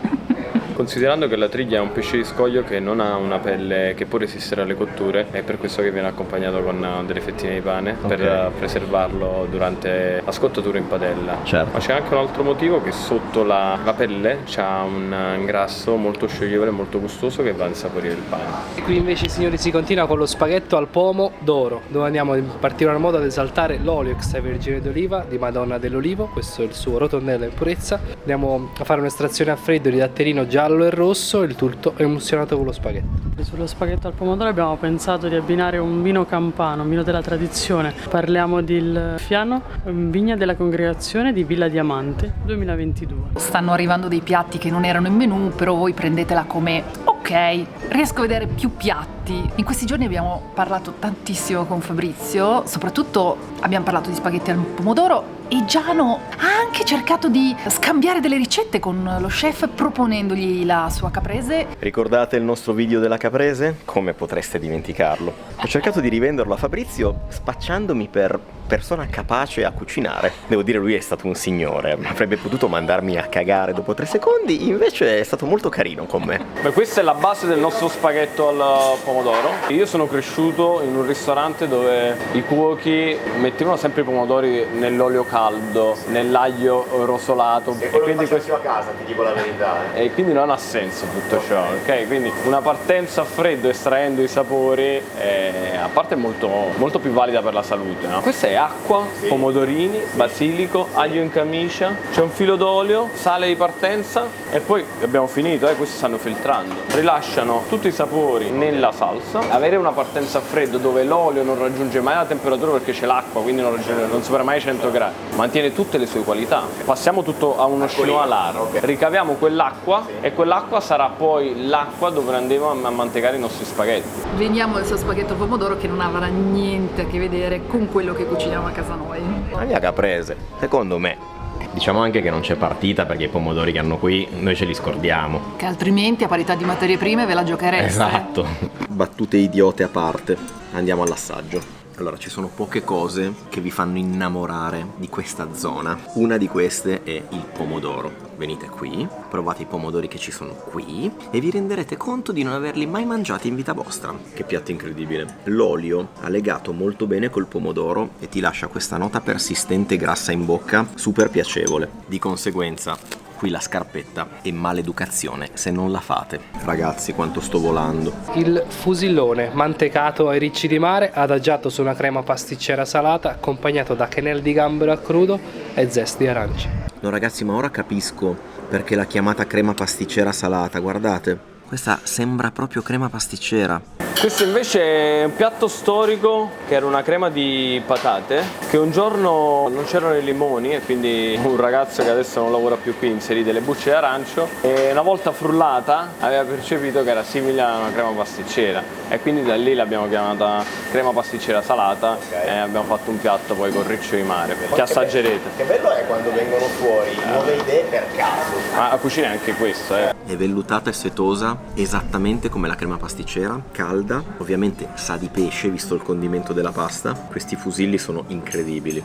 Considerando che la triglia è un pesce di scoglio che non ha una pelle che può resistere alle cotture, è per questo che viene accompagnato con delle fettine di pane per preservarlo durante la scottatura in padella. Certo. Ma c'è anche un altro motivo, che sotto la pelle c'ha un ingrasso molto scioglievole e molto gustoso che va a insaporire il pane. E qui invece, signori, si continua con lo spaghetto al pomo d'oro, dove andiamo in particolar modo ad esaltare l'olio extravergine d'oliva di Madonna dell'Olivo. Questo è il suo rotondello in purezza. Andiamo a fare un'estrazione a freddo di datterino giallo e rosso, il tutto emulsionato con lo spaghetto. Sullo spaghetto al pomodoro abbiamo pensato di abbinare un vino campano, un vino della tradizione. Parliamo del Fiano, vigna della congregazione di Villa Diamante 2022. Stanno arrivando dei piatti che non erano in menù, però voi prendetela come ok, riesco a vedere più piatti. In questi giorni abbiamo parlato tantissimo con Fabrizio, soprattutto abbiamo parlato di spaghetti al pomodoro e Giano ha anche cercato di scambiare delle ricette con lo chef proponendogli la sua caprese. Ricordate il nostro video della caprese? Come potreste dimenticarlo? Ho cercato di rivenderlo a Fabrizio spacciandomi per persona capace a cucinare. Devo dire, lui è stato un signore, avrebbe potuto mandarmi a cagare dopo 3 secondi, invece è stato molto carino con me. Beh, questa è la base del nostro spaghetto al pomodoro. Io sono cresciuto in un ristorante dove i cuochi mettevano sempre i pomodori nell'olio caldo, nell'aglio rosolato. E quindi questo a casa, ti dico la verità. E quindi non ha senso tutto ciò, ok? Quindi una partenza a freddo estraendo i sapori, a parte è molto più valida per la salute, no? Questa è acqua, pomodorini, basilico, aglio in camicia, c'è un filo d'olio, sale di partenza e poi abbiamo finito, questi stanno filtrando. Rilasciano tutti i sapori nella salsa. Avere una partenza a freddo dove l'olio non raggiunge mai la temperatura perché c'è l'acqua, quindi non supera mai 100 gradi, mantiene tutte le sue qualità. Passiamo tutto a uno chinois largo, ricaviamo quell'acqua e quell'acqua sarà poi l'acqua dove andremo a mantecare i nostri spaghetti. Veniamo al suo spaghetto al pomodoro che non avrà niente a che vedere con quello che cuciniamo a casa noi. La mia caprese, secondo me. Diciamo anche che non c'è partita perché i pomodori che hanno qui noi ce li scordiamo. Che altrimenti a parità di materie prime ve la giochereste. Esatto. Battute idiote a parte, andiamo all'assaggio. Allora, ci sono poche cose che vi fanno innamorare di questa zona. Una di queste è il pomodoro. Venite qui, provate i pomodori che ci sono qui e vi renderete conto di non averli mai mangiati in vita vostra. Che piatto incredibile. L'olio ha legato molto bene col pomodoro e ti lascia questa nota persistente grassa in bocca, super piacevole. Di conseguenza, qui la scarpetta è maleducazione se non la fate. Ragazzi, quanto sto volando. Il fusillone mantecato ai ricci di mare, adagiato su una crema pasticcera salata, accompagnato da quenelle di gambero a crudo e zest di arance. No ragazzi, ma ora capisco perché l'ha chiamata crema pasticcera salata, guardate. Questa sembra proprio crema pasticcera. Questo invece è un piatto storico che era una crema di patate che un giorno non c'erano i limoni e quindi un ragazzo che adesso non lavora più qui inserì delle bucce di arancio e una volta frullata aveva percepito che era simile a una crema pasticcera e quindi da lì l'abbiamo chiamata crema pasticcera salata e abbiamo fatto un piatto poi con riccio di mare che assaggerete. Che bello è quando vengono fuori nuove idee per caso. Ma la cucina è anche questo, È vellutata e setosa, esattamente come la crema pasticcera, calda, ovviamente sa di pesce visto il condimento della pasta. Questi fusilli sono incredibili.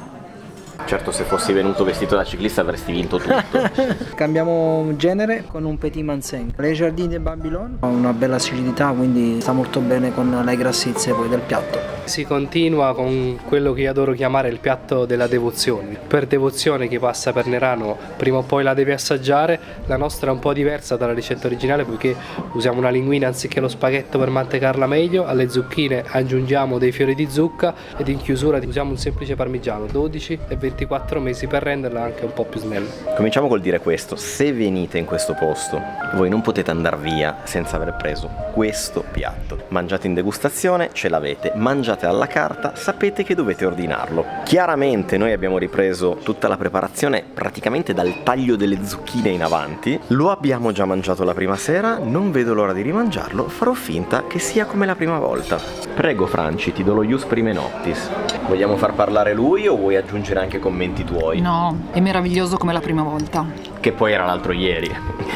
Certo, se fossi venuto vestito da ciclista avresti vinto tutto. Cambiamo genere con un petit manseng. Le Jardin de Babylone ha una bella acidità, quindi sta molto bene con le grassizie poi del piatto. Si continua con quello che io adoro chiamare il piatto della devozione. Per devozione chi passa per Nerano prima o poi la deve assaggiare. La nostra è un po' diversa dalla ricetta originale poiché usiamo una linguina anziché lo spaghetto per mantecarla meglio. Alle zucchine aggiungiamo dei fiori di zucca ed in chiusura usiamo un semplice parmigiano, 12 e 24 mesi per renderla anche un po' più snella. Cominciamo col dire questo: se venite in questo posto voi non potete andare via senza aver preso questo piatto. Mangiate in degustazione, ce l'avete, mangiate alla carta, sapete che dovete ordinarlo. Chiaramente noi abbiamo ripreso tutta la preparazione praticamente dal taglio delle zucchine in avanti, lo abbiamo già mangiato la prima sera, non vedo l'ora di rimangiarlo, farò finta che sia come la prima volta. Prego Franci, ti do lo ius prime noctis. Vogliamo far parlare lui o vuoi aggiungere anche commenti tuoi? No, è meraviglioso come la prima volta. Che poi era l'altro ieri.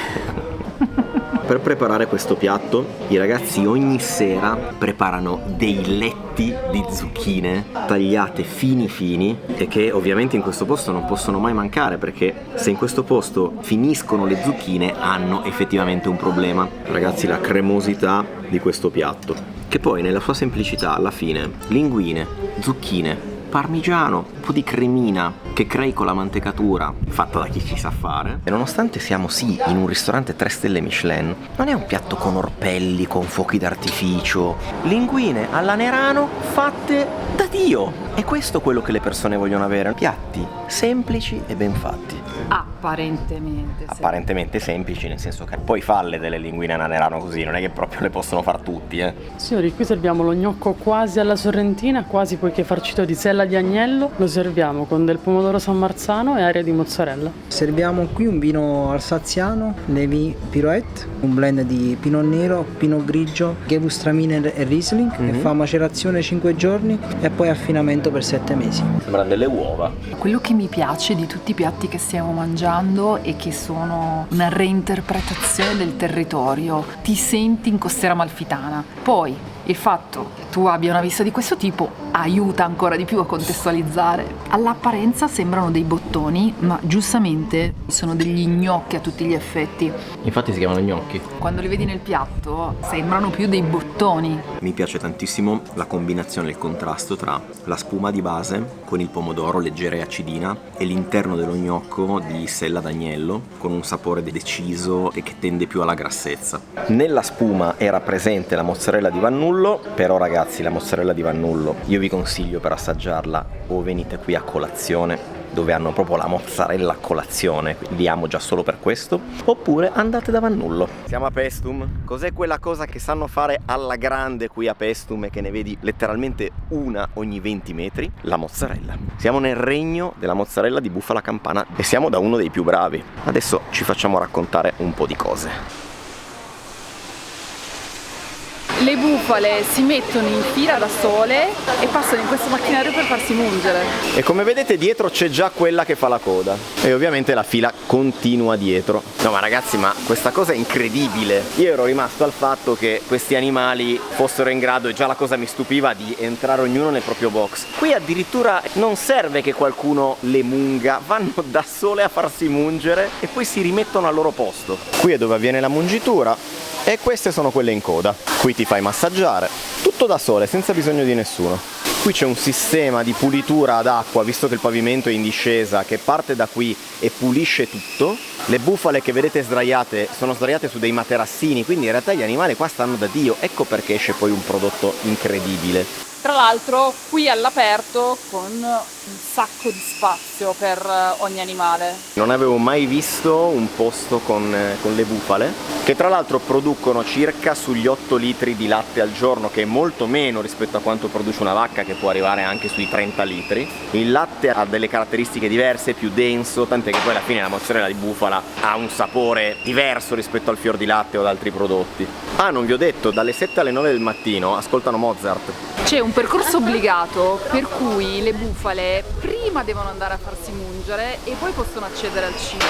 Per preparare questo piatto i ragazzi ogni sera preparano dei letti di zucchine tagliate fini fini e che ovviamente in questo posto non possono mai mancare, perché se in questo posto finiscono le zucchine hanno effettivamente un problema. Ragazzi, la cremosità di questo piatto, che poi nella sua semplicità alla fine linguine, zucchine, parmigiano, un po' di cremina che crei con la mantecatura fatta da chi ci sa fare. E nonostante siamo sì in un ristorante 3 stelle Michelin, non è un piatto con orpelli, con fuochi d'artificio. Linguine alla Nerano fatte da Dio. E questo è quello che le persone vogliono avere: piatti semplici e ben fatti. Apparentemente. Apparentemente semplici, nel senso che poi falle delle linguine alla Nerano così, non è che proprio le possono far tutti, Signori, qui serviamo lo gnocco quasi alla sorrentina, quasi poiché farcito di sella di agnello. Lo serviamo con del pomodoro San Marzano e aria di mozzarella. Serviamo qui un vino alsaziano, Levi Pirouette, un blend di Pinot Nero, Pinot Grigio, Gewürztraminer e Riesling, che fa macerazione 5 giorni e poi affinamento per 7 mesi. Sembrano delle uova. Quello che mi piace di tutti i piatti che stiamo mangiando è che sono una reinterpretazione del territorio. Ti senti in Costiera Amalfitana. Poi il fatto che tu abbia una vista di questo tipo aiuta ancora di più a contestualizzare. All'apparenza sembrano dei bottoni, ma giustamente sono degli gnocchi a tutti gli effetti. Infatti si chiamano gnocchi. Quando li vedi nel piatto sembrano più dei bottoni. Mi piace tantissimo la combinazione, il contrasto tra la spuma di base con il pomodoro leggera e acidina e l'interno dello gnocco di sella d'agnello con un sapore deciso e che tende più alla grassezza. Nella spuma era presente la mozzarella di Vannullo, però ragazzi la mozzarella di Vannullo io vi consiglio, per assaggiarla o venite qui a colazione dove hanno proprio la mozzarella a colazione, vi amo già solo per questo, oppure andate da Vannullo. Siamo a Paestum. Cos'è quella cosa che sanno fare alla grande qui a Paestum e che ne vedi letteralmente una ogni 20 metri? La mozzarella. Siamo nel regno della mozzarella di bufala campana e siamo da uno dei più bravi. Adesso ci facciamo raccontare un po' di cose. Le bufale si mettono in fila da sole e passano in questo macchinario per farsi mungere. E come vedete dietro c'è già quella che fa la coda e ovviamente la fila continua dietro. No ma ragazzi, ma questa cosa è incredibile. Io ero rimasto al fatto che questi animali fossero in grado, e già la cosa mi stupiva, di entrare ognuno nel proprio box. Qui addirittura non serve che qualcuno le munga, vanno da sole a farsi mungere e poi si rimettono al loro posto. Qui è dove avviene la mungitura. E queste sono quelle in coda. Qui ti fai massaggiare, tutto da sole, senza bisogno di nessuno. Qui c'è un sistema di pulitura ad acqua, visto che il pavimento è in discesa, che parte da qui e pulisce tutto. Le bufale che vedete sdraiate sono sdraiate su dei materassini, quindi in realtà gli animali qua stanno da Dio. Ecco perché esce poi un prodotto incredibile. Tra l'altro qui all'aperto con un sacco di spazio per ogni animale. Non avevo mai visto un posto con le bufale, che tra l'altro producono circa sugli 8 litri di latte al giorno, che è molto meno rispetto a quanto produce una vacca, che può arrivare anche sui 30 litri. Il latte ha delle caratteristiche diverse, più denso, tant'è che poi alla fine la mozzarella di bufala ha un sapore diverso rispetto al fior di latte o ad altri prodotti. Ah, non vi ho detto, dalle 7 alle 9 del mattino ascoltano Mozart. C'è un percorso obbligato per cui le bufale prima devono andare a farsi mungere e poi possono accedere al cibo.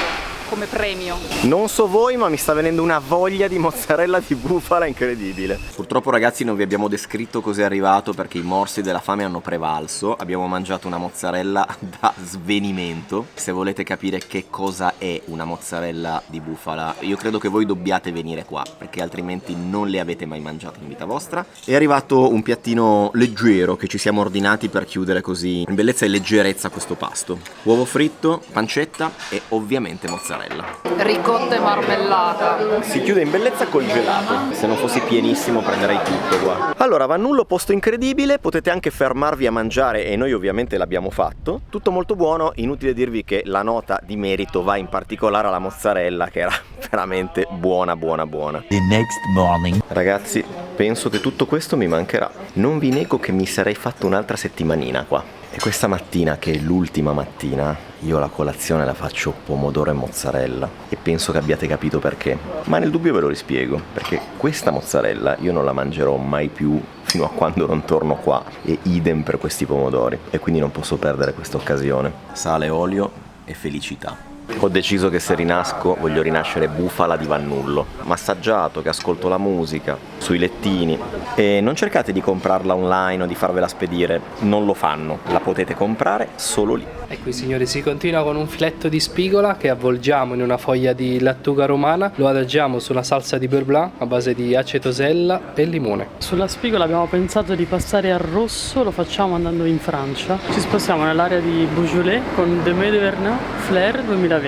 come premio. Non so voi, ma mi sta venendo una voglia di mozzarella di bufala incredibile. Purtroppo ragazzi non vi abbiamo descritto cos'è arrivato perché i morsi della fame hanno prevalso. Abbiamo mangiato una mozzarella da svenimento. Se volete capire che cosa è una mozzarella di bufala, io credo che voi dobbiate venire qua, perché altrimenti non le avete mai mangiate in vita vostra. È arrivato un piattino leggero che ci siamo ordinati per chiudere così in bellezza e leggerezza questo pasto. Uovo fritto, pancetta e ovviamente mozzarella. Ricotta e marmellata. Si chiude in bellezza col gelato. Se non fossi pienissimo prenderei tutto qua. Allora, Vannullo, posto incredibile, potete anche fermarvi a mangiare e noi ovviamente l'abbiamo fatto. Tutto molto buono, inutile dirvi che la nota di merito va in particolare alla mozzarella, che era veramente buona. The next morning. Ragazzi, penso che tutto questo mi mancherà. Non vi nego che mi sarei fatto un'altra settimanina qua. E questa mattina, che è l'ultima mattina, io la colazione la faccio pomodoro e mozzarella. E penso che abbiate capito perché. Ma nel dubbio ve lo rispiego, perché questa mozzarella io non la mangerò mai più fino a quando non torno qua. E idem per questi pomodori. E quindi non posso perdere questa occasione. Sale, olio e felicità. Ho deciso che se rinasco voglio rinascere bufala di Vannullo, massaggiato, che ascolto la musica, sui lettini. E non cercate di comprarla online o di farvela spedire, non lo fanno, la potete comprare solo lì. E qui signori si continua con un filetto di spigola che avvolgiamo in una foglia di lattuga romana, lo adagiamo su una salsa di beurre blanc a base di acetosella e limone. Sulla spigola abbiamo pensato di passare al rosso, lo facciamo andando in Francia. Ci spostiamo nell'area di Beaujolais con De Mai de Vernat Flair 2020.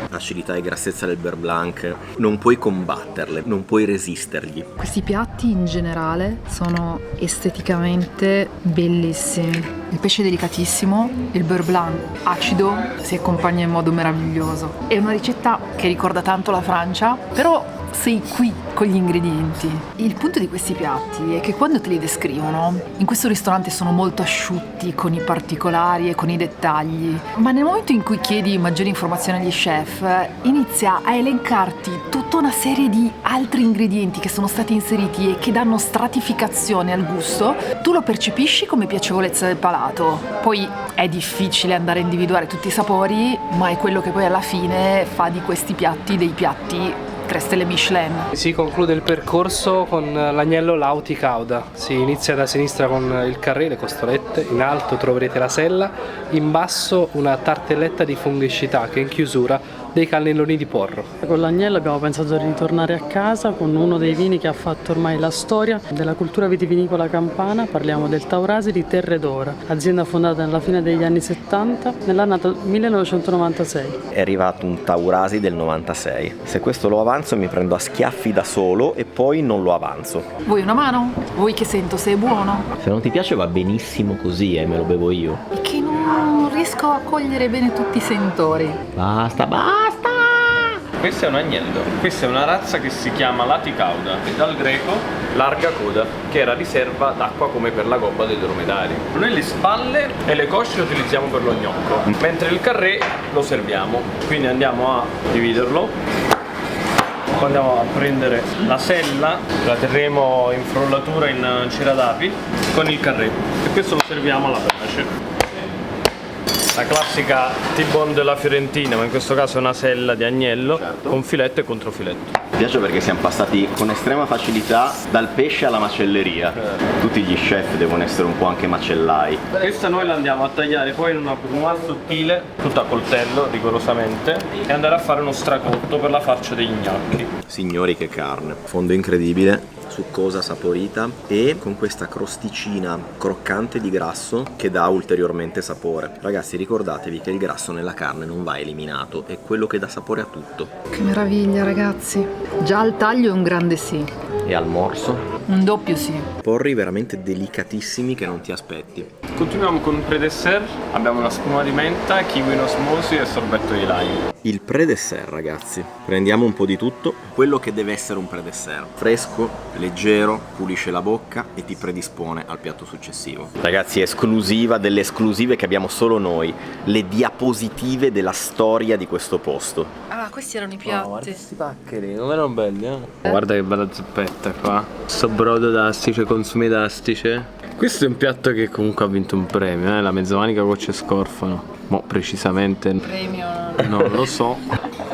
L'acidità e grassezza del beurre blanc non puoi combatterle, non puoi resistergli. Questi piatti in generale sono esteticamente bellissimi. Il pesce è delicatissimo, il beurre blanc acido si accompagna in modo meraviglioso. È una ricetta che ricorda tanto la Francia, però sei qui con gli ingredienti. Il punto di questi piatti è che quando te li descrivono, in questo ristorante sono molto asciutti con i particolari e con i dettagli, ma nel momento in cui chiedi maggiori informazioni agli chef, inizia a elencarti tutta una serie di altri ingredienti che sono stati inseriti e che danno stratificazione al gusto. Tu lo percepisci come piacevolezza del palato. Poi è difficile andare a individuare tutti i sapori, ma è quello che poi alla fine fa di questi piatti dei piatti 3 stelle Michelin. Si conclude il percorso con l'agnello Lauti Cauda. Si inizia da sinistra con il carré, le costolette, in alto troverete la sella, in basso una tartelletta di funghi shiitake, in chiusura dei cannelloni di porro. Con l'agnello abbiamo pensato di ritornare a casa con uno dei vini che ha fatto ormai la storia della cultura vitivinicola campana. Parliamo del Taurasi di Terredora, azienda fondata nella fine degli anni 70, nell'anno 1996. È arrivato un Taurasi del 96. Se questo lo avanzo mi prendo a schiaffi da solo e poi non lo avanzo. Vuoi una mano? Vuoi che sento se è buono? Se non ti piace va benissimo così, me lo bevo io. È che non riesco a cogliere bene tutti i sentori. Basta! Questo è un agnello, questa è una razza che si chiama Lati Cauda, e dal greco larga coda, che era riserva d'acqua come per la gobba dei dromedari. Noi le spalle e le cosce le utilizziamo per lo gnocco, mentre il carré lo serviamo, quindi andiamo a dividerlo. Poi andiamo a prendere la sella, la terremo in frollatura in cera d'api con il carré e questo lo serviamo alla brace. La classica T-bone della Fiorentina, ma in questo caso è una sella di agnello, certo, con filetto e controfiletto. Mi piace perché siamo passati con estrema facilità dal pesce alla macelleria. Tutti gli chef devono essere un po' anche macellai. Questa noi la andiamo a tagliare poi in una prima sottile, tutta a coltello rigorosamente, e andare a fare uno stracotto per la faccia degli gnocchi. Signori, che carne, fondo incredibile, succosa, saporita e con questa crosticina croccante di grasso che dà ulteriormente sapore. Ragazzi, ricordatevi che il grasso nella carne non va eliminato, è quello che dà sapore a tutto. Che meraviglia, ragazzi. Già al taglio è un grande sì. E al morso? Un doppio sì. Porri veramente delicatissimi che non ti aspetti. Continuiamo con il pre-dessert, abbiamo una spuma di menta, kiwi in osmosi e sorbetto di lime. Il pre-dessert, ragazzi, prendiamo un po' di tutto, quello che deve essere un pre-dessert. Fresco, leggero, pulisce la bocca e ti predispone al piatto successivo. Ragazzi, esclusiva delle esclusive che abbiamo solo noi, le diapositive della storia di questo posto. Ah, questi erano i piatti. Guarda questi paccheri, non erano belli, eh? Guarda che bella zuppetta qua. Sto brodo d'astice, consumi d'astice. Questo è un piatto che comunque ha vinto un premio, la mezzomanica gocce scorfano. Mo' precisamente Premio. non lo so.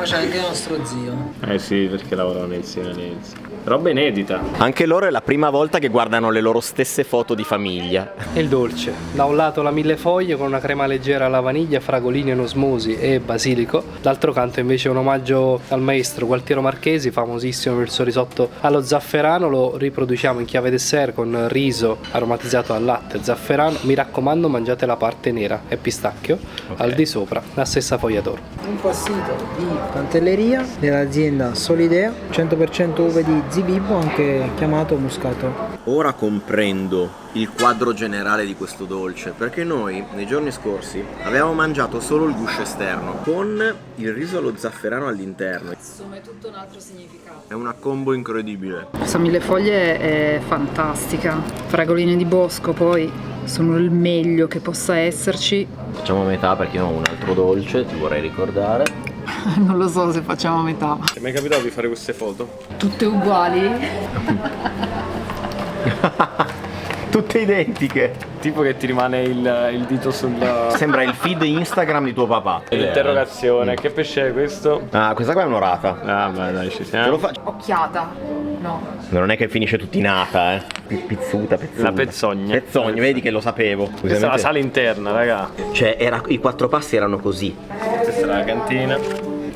Poi c'è anche nostro zio. Eh sì, perché lavorano insieme all'inizio. Roba inedita. Anche loro è la prima volta che guardano le loro stesse foto di famiglia. E il dolce. Da un lato la millefoglie con una crema leggera alla vaniglia, fragolini in osmosi e basilico. D'altro canto invece un omaggio al maestro Gualtiero Marchesi, famosissimo per il suo risotto allo zafferano. Lo riproduciamo in chiave dessert con riso aromatizzato al latte e zafferano. Mi raccomando, mangiate la parte nera e pistacchio. Al di sopra la stessa foglia d'oro. Un passito di pantelleria dell'azienda Solidea, 100% uve di Zibibbo, anche chiamato muscato. Ora comprendo il quadro generale di questo dolce, perché noi nei giorni scorsi avevamo mangiato solo il guscio esterno con il riso allo zafferano all'interno. Assume tutto un altro significato. È una combo incredibile. Questa millefoglie è fantastica. Fragoline di bosco poi sono il meglio che possa esserci. Facciamo metà perché io ho un altro dolce, ti vorrei ricordare. Non lo so se facciamo metà. Ti è mai capitato di fare queste foto? Tutte uguali? Tutte identiche. Tipo che ti rimane il dito sul... Sembra il feed Instagram di tuo papà. L'interrogazione, che pesce è questo? Ah, questa qua è un'orata. Ah, beh, dai, ci siamo. Te lo faccio. Occhiata. No. Non è che finisce tuttinata, Pizzuta. La pezzogna. Pezzogna, vedi che lo sapevo. Questa è la sala interna, raga. Cioè, i 4 passi erano così. Questa è la cantina.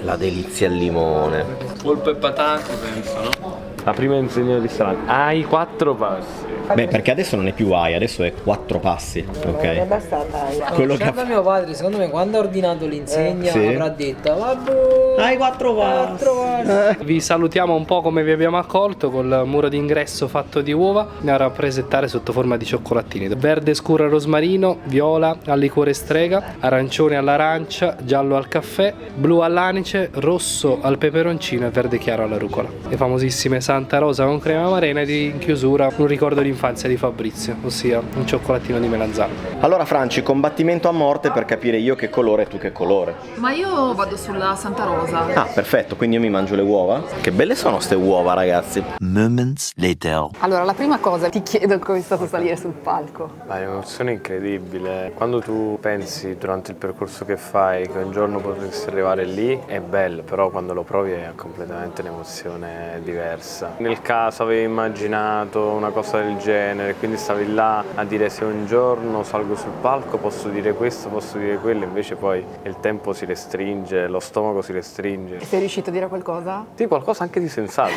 La delizia al limone. Polpo e patate, penso, no? La prima insegna del ristorante. Ai 4 passi. Beh, perché adesso non è più AI, adesso è 4 passi, ok? È bastata. Quello che mio padre, secondo me, quando ha ordinato l'insegna sì. avrà detto vabbè, hai 4 passi. Vi salutiamo un po' come vi abbiamo accolto, col muro d'ingresso fatto di uova da rappresentare sotto forma di cioccolatini. Verde scuro al rosmarino, viola al liquore strega, arancione all'arancia, giallo al caffè, blu all'anice, rosso al peperoncino e verde chiaro alla rucola. Le famosissime Santa Rosa con crema marena e in chiusura un ricordo di infanzia di Fabrizio, ossia un cioccolatino di melanzane. Allora Franci, combattimento a morte per capire io che colore e tu che colore. Ma io vado sulla Santa Rosa. Ah, perfetto, quindi io mi mangio le uova. Che belle sono ste uova, ragazzi. Moments later. Allora, la prima cosa ti chiedo come è stato salire sul palco. Ma è un'emozione incredibile. Quando tu pensi durante il percorso che fai che un giorno potresti arrivare lì, è bello, però quando lo provi è completamente un'emozione diversa. Nel caso avevi immaginato una cosa del genere, quindi stavi là a dire se un giorno salgo sul palco posso dire questo, posso dire quello, invece poi il tempo si restringe, lo stomaco si restringe. Sei riuscito a dire qualcosa? Sì, qualcosa anche di sensato,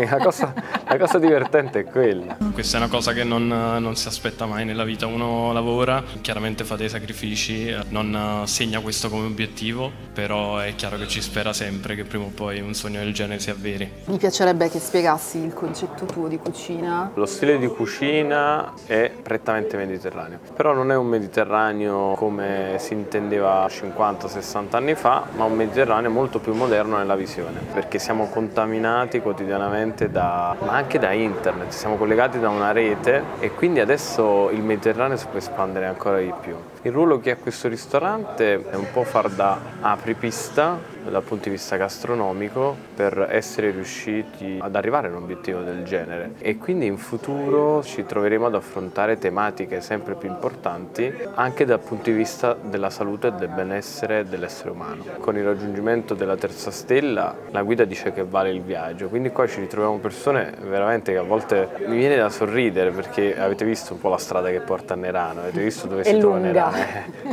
la cosa divertente è quella. Questa è una cosa che non si aspetta mai nella vita, uno lavora, chiaramente fa dei sacrifici, non segna questo come obiettivo, però è chiaro che ci spera sempre che prima o poi un sogno del genere si avveri. Mi piacerebbe che spiegassi il concetto tuo di cucina. Lo stile di cucina è prettamente mediterraneo, però non è un mediterraneo come si intendeva 50-60 anni fa, ma un mediterraneo molto più moderno nella visione, perché siamo contaminati quotidianamente ma anche da internet, siamo collegati da una rete e quindi adesso il Mediterraneo si può espandere ancora di più. Il ruolo che ha questo ristorante è un po' far da apripista dal punto di vista gastronomico per essere riusciti ad arrivare a un obiettivo del genere e quindi in futuro ci troveremo ad affrontare tematiche sempre più importanti anche dal punto di vista della salute e del benessere dell'essere umano. Con il raggiungimento della terza stella la guida dice che vale il viaggio, quindi qua ci ritroviamo persone veramente che a volte mi viene da sorridere perché avete visto un po' la strada che porta a Nerano, avete visto dove si trova Nerano,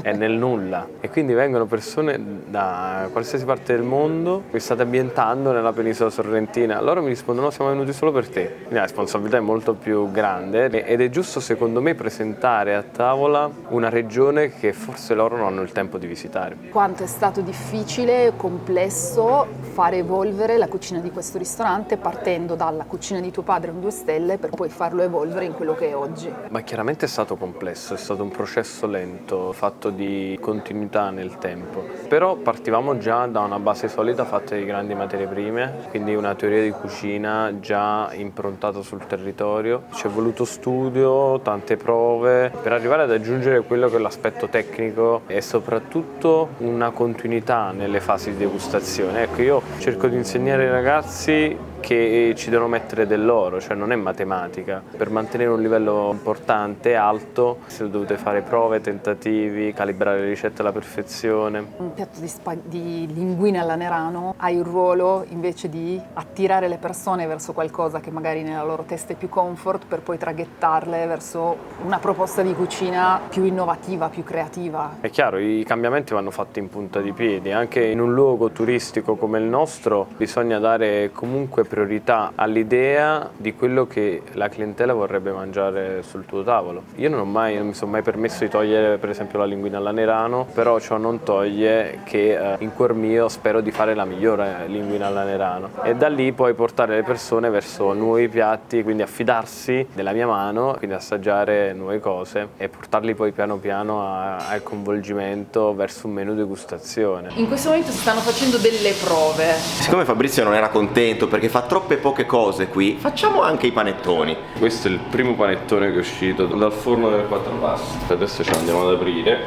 è nel nulla e quindi vengono persone da qualsiasi parte del mondo, vi state ambientando nella penisola sorrentina, loro mi rispondono no, siamo venuti solo per te, quindi la responsabilità è molto più grande ed è giusto secondo me presentare a tavola una regione che forse loro non hanno il tempo di visitare. Quanto è stato difficile e complesso fare evolvere la cucina di questo ristorante partendo dalla cucina di tuo padre un 2 stelle per poi farlo evolvere in quello che è oggi? Ma chiaramente è stato complesso, è stato un processo lento, fatto di continuità nel tempo, però partivamo già da una base solida fatta di grandi materie prime, quindi una teoria di cucina già improntata sul territorio, ci è voluto studio, tante prove per arrivare ad aggiungere quello che è l'aspetto tecnico e soprattutto una continuità nelle fasi di degustazione. Ecco, io cerco di insegnare ai ragazzi che ci devono mettere del loro, cioè non è matematica. Per mantenere un livello importante, alto, se dovete fare prove, tentativi, calibrare le ricette alla perfezione. Un piatto di linguine alla Nerano ha il ruolo invece di attirare le persone verso qualcosa che magari nella loro testa è più comfort, per poi traghettarle verso una proposta di cucina più innovativa, più creativa. È chiaro, i cambiamenti vanno fatti in punta di piedi, anche in un luogo turistico come il nostro bisogna dare comunque priorità all'idea di quello che la clientela vorrebbe mangiare sul tuo tavolo. Io non mi sono mai permesso di togliere per esempio la linguina alla Nerano, però ciò non toglie che in cuor mio spero di fare la migliore linguina alla Nerano e da lì poi portare le persone verso nuovi piatti, quindi affidarsi della mia mano, quindi assaggiare nuove cose e portarli poi piano piano al coinvolgimento verso un menù degustazione. In questo momento si stanno facendo delle prove. Siccome Fabrizio non era contento perché fa troppe poche cose qui, facciamo anche i panettoni. Questo è il primo panettone che è uscito dal forno del 4 passi. Adesso ce l'andiamo ad aprire.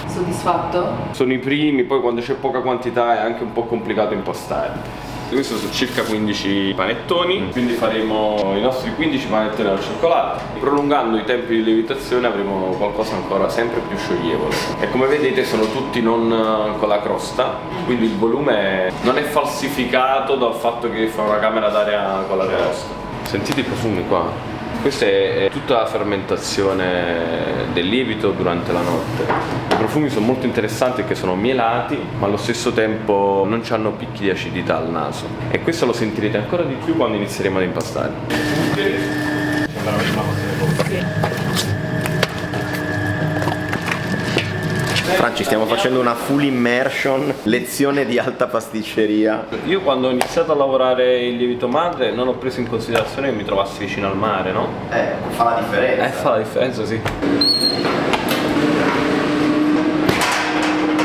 Soddisfatto? Sono i primi, poi quando c'è poca quantità è anche un po' complicato impostare. Questo sono circa 15 panettoni, quindi faremo i nostri 15 panettoni al cioccolato. Prolungando i tempi di lievitazione avremo qualcosa ancora sempre più scioglievole. E come vedete sono tutti non con la crosta, quindi il volume non è falsificato dal fatto che fa una camera d'aria con la crosta. Sentite i profumi qua. Questa è tutta la fermentazione del lievito durante la notte. I profumi sono molto interessanti perché sono mielati, ma allo stesso tempo non hanno picchi di acidità al naso. E questo lo sentirete ancora di più quando inizieremo ad impastare. Franci, stiamo facendo una full immersion, lezione di alta pasticceria. Io quando ho iniziato a lavorare il lievito madre non ho preso in considerazione che mi trovassi vicino al mare, no? Fa la differenza. Fa la differenza, sì.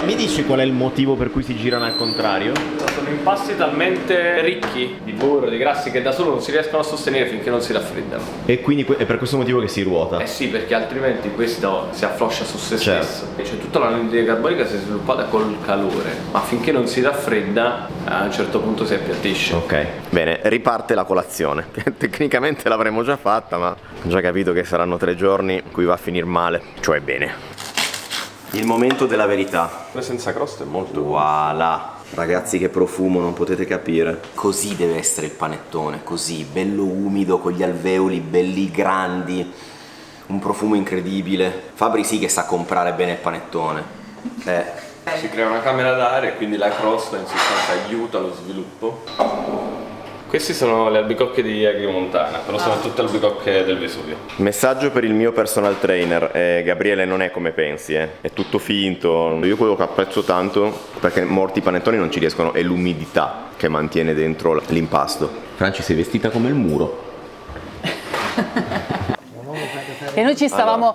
Mi dici qual è il motivo per cui si girano al contrario? Sono impasti talmente ricchi di burro, di grassi che da solo non si riescono a sostenere finché non si raffreddano. E quindi è per questo motivo che si ruota? Eh sì, perché altrimenti questo si affloscia su se stesso. Cioè tutta l'anidride carbonica si è sviluppata col calore, ma finché non si raffredda a un certo punto si appiattisce. Ok, bene, riparte la colazione. Tecnicamente l'avremmo già fatta, ma ho già capito che saranno 3 giorni in cui va a finire male, cioè bene. Il momento della verità. Quella senza crosta è molto voilà. Ragazzi, che profumo, non potete capire. Così deve essere il panettone, così, bello umido, con gli alveoli belli grandi, un profumo incredibile. Fabri sì che sa comprare bene il panettone. Si crea una camera d'aria e quindi la crosta in sostanza aiuta lo sviluppo. Queste sono le albicocche di Agrimontana, però sono tutte albicocche del Vesuvio. Messaggio per il mio personal trainer, Gabriele, non è come pensi, è tutto finto. Io quello che apprezzo tanto, perché morti panettoni non ci riescono, è l'umidità che mantiene dentro l'impasto. Franci, sei vestita come il muro. E noi ci stavamo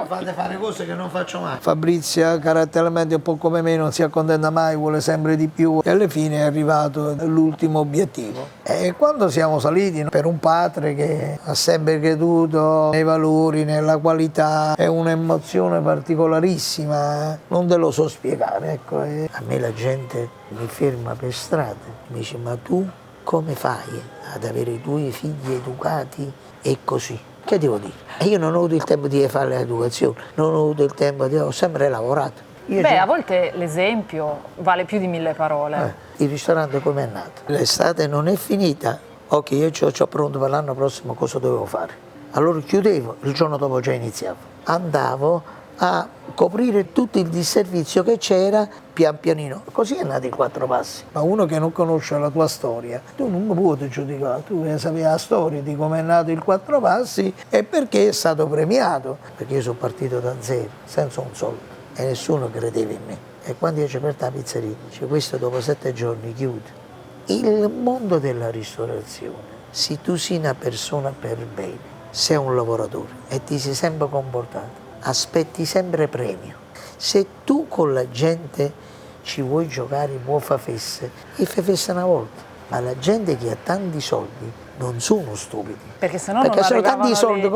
fate fare cose che non faccio mai. Fabrizio, caratterialmente un po' come me, non si accontenta mai, vuole sempre di più e alla fine è arrivato l'ultimo obiettivo. E quando siamo saliti per un padre che ha sempre creduto nei valori, nella qualità, è un'emozione particolarissima, non te lo so spiegare, ecco. A me la gente mi ferma per strada, mi dice: ma tu come fai ad avere 2 figli educati e così? Che devo dire? Io non ho avuto il tempo di fare l'educazione, non ho avuto il tempo ho sempre lavorato. A volte l'esempio vale più di 1000 parole. Il ristorante com'è nato? L'estate non è finita. Ok, io c'ho pronto per l'anno prossimo cosa dovevo fare. Allora chiudevo, il giorno dopo già iniziavo. Andavo a coprire tutto il disservizio che c'era pian pianino. Così è nato il 4 passi. Ma uno che non conosce la tua storia, tu non mi puoi giudicare, tu sapevi la storia di come è nato il 4 passi e perché è stato premiato. Perché io sono partito da zero, senza un soldo, e nessuno credeva in me. E quando io ci ho aperto la pizzeria, dice: questo dopo 7 giorni chiude. Il mondo della ristorazione, se tu sei una persona per bene, sei un lavoratore e ti sei sempre comportato, aspetti sempre premio. Se tu con la gente ci vuoi giocare, vuoi fare feste, e fai feste una volta, ma la gente che ha tanti soldi non sono stupidi. Perché se no perché non sono tanti soldi, lì.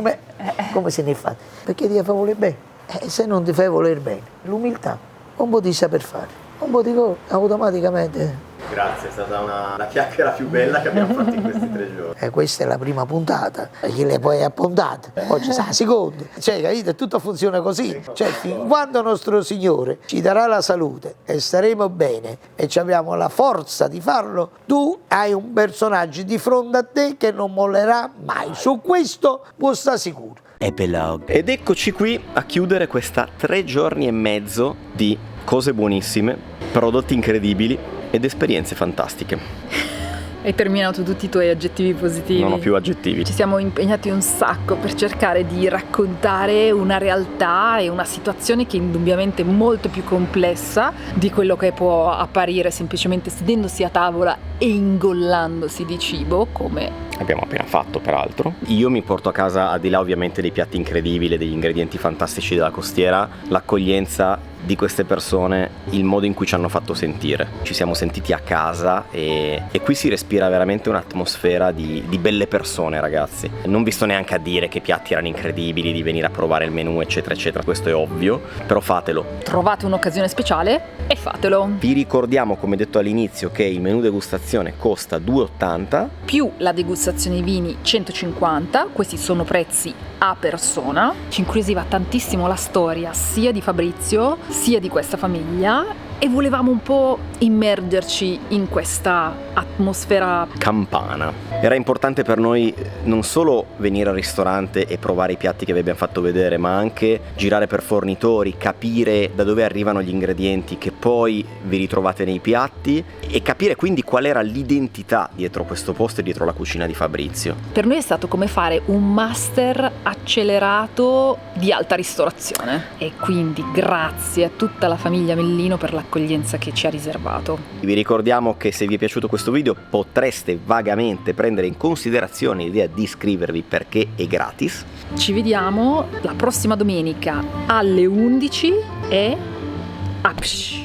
come se ne fa? Perché ti fa voler bene. E se non ti fai voler bene, l'umiltà, un po' di saper fare, un po' di cose, automaticamente. Grazie, è stata la chiacchiera più bella che abbiamo fatto in questi 3 giorni. Questa è la prima puntata, che le poi è appuntata, poi ci sa la seconda. Cioè, capite? Tutto funziona così. Cioè, fin quando nostro Signore ci darà la salute e staremo bene e abbiamo la forza di farlo, tu hai un personaggio di fronte a te che non mollerà mai. Su questo può stare sicuro. Ed eccoci qui a chiudere questa 3 giorni e mezzo di cose buonissime, prodotti incredibili ed esperienze fantastiche. Hai terminato tutti i tuoi aggettivi positivi. Non ho più aggettivi. Ci siamo impegnati un sacco per cercare di raccontare una realtà e una situazione che è indubbiamente molto più complessa di quello che può apparire semplicemente sedendosi a tavola e ingollandosi di cibo, come abbiamo appena fatto, peraltro. Io mi porto a casa, al di là ovviamente dei piatti incredibili, degli ingredienti fantastici della costiera, l'accoglienza di queste persone, il modo in cui ci hanno fatto sentire. Ci siamo sentiti a casa e qui si respira veramente un'atmosfera di belle persone, ragazzi. Non vi sto neanche a dire che i piatti erano incredibili, di venire a provare il menù, eccetera, eccetera. Questo è ovvio, però fatelo. Trovate un'occasione speciale e fatelo. Vi ricordiamo, come detto all'inizio, che il menù degustazione costa 2,80 più la degustazione vini 150. Questi sono prezzi a persona. Ci incuriosiva tantissimo la storia sia di Fabrizio sia di questa famiglia e volevamo un po' immergerci in questa atmosfera campana. Era importante per noi non solo venire al ristorante e provare i piatti che vi abbiamo fatto vedere, ma anche girare per fornitori, capire da dove arrivano gli ingredienti che poi vi ritrovate nei piatti e capire quindi qual era l'identità dietro questo posto e dietro la cucina di Fabrizio. Per noi è stato come fare un master accelerato di alta ristorazione e quindi grazie a tutta la famiglia Mellino per l'accoglienza che ci ha riservato. Vi ricordiamo che se vi è piaciuto questo video potreste vagamente prendere in considerazione l'idea di iscrivervi perché è gratis. Ci vediamo la prossima domenica alle 11 e apsh!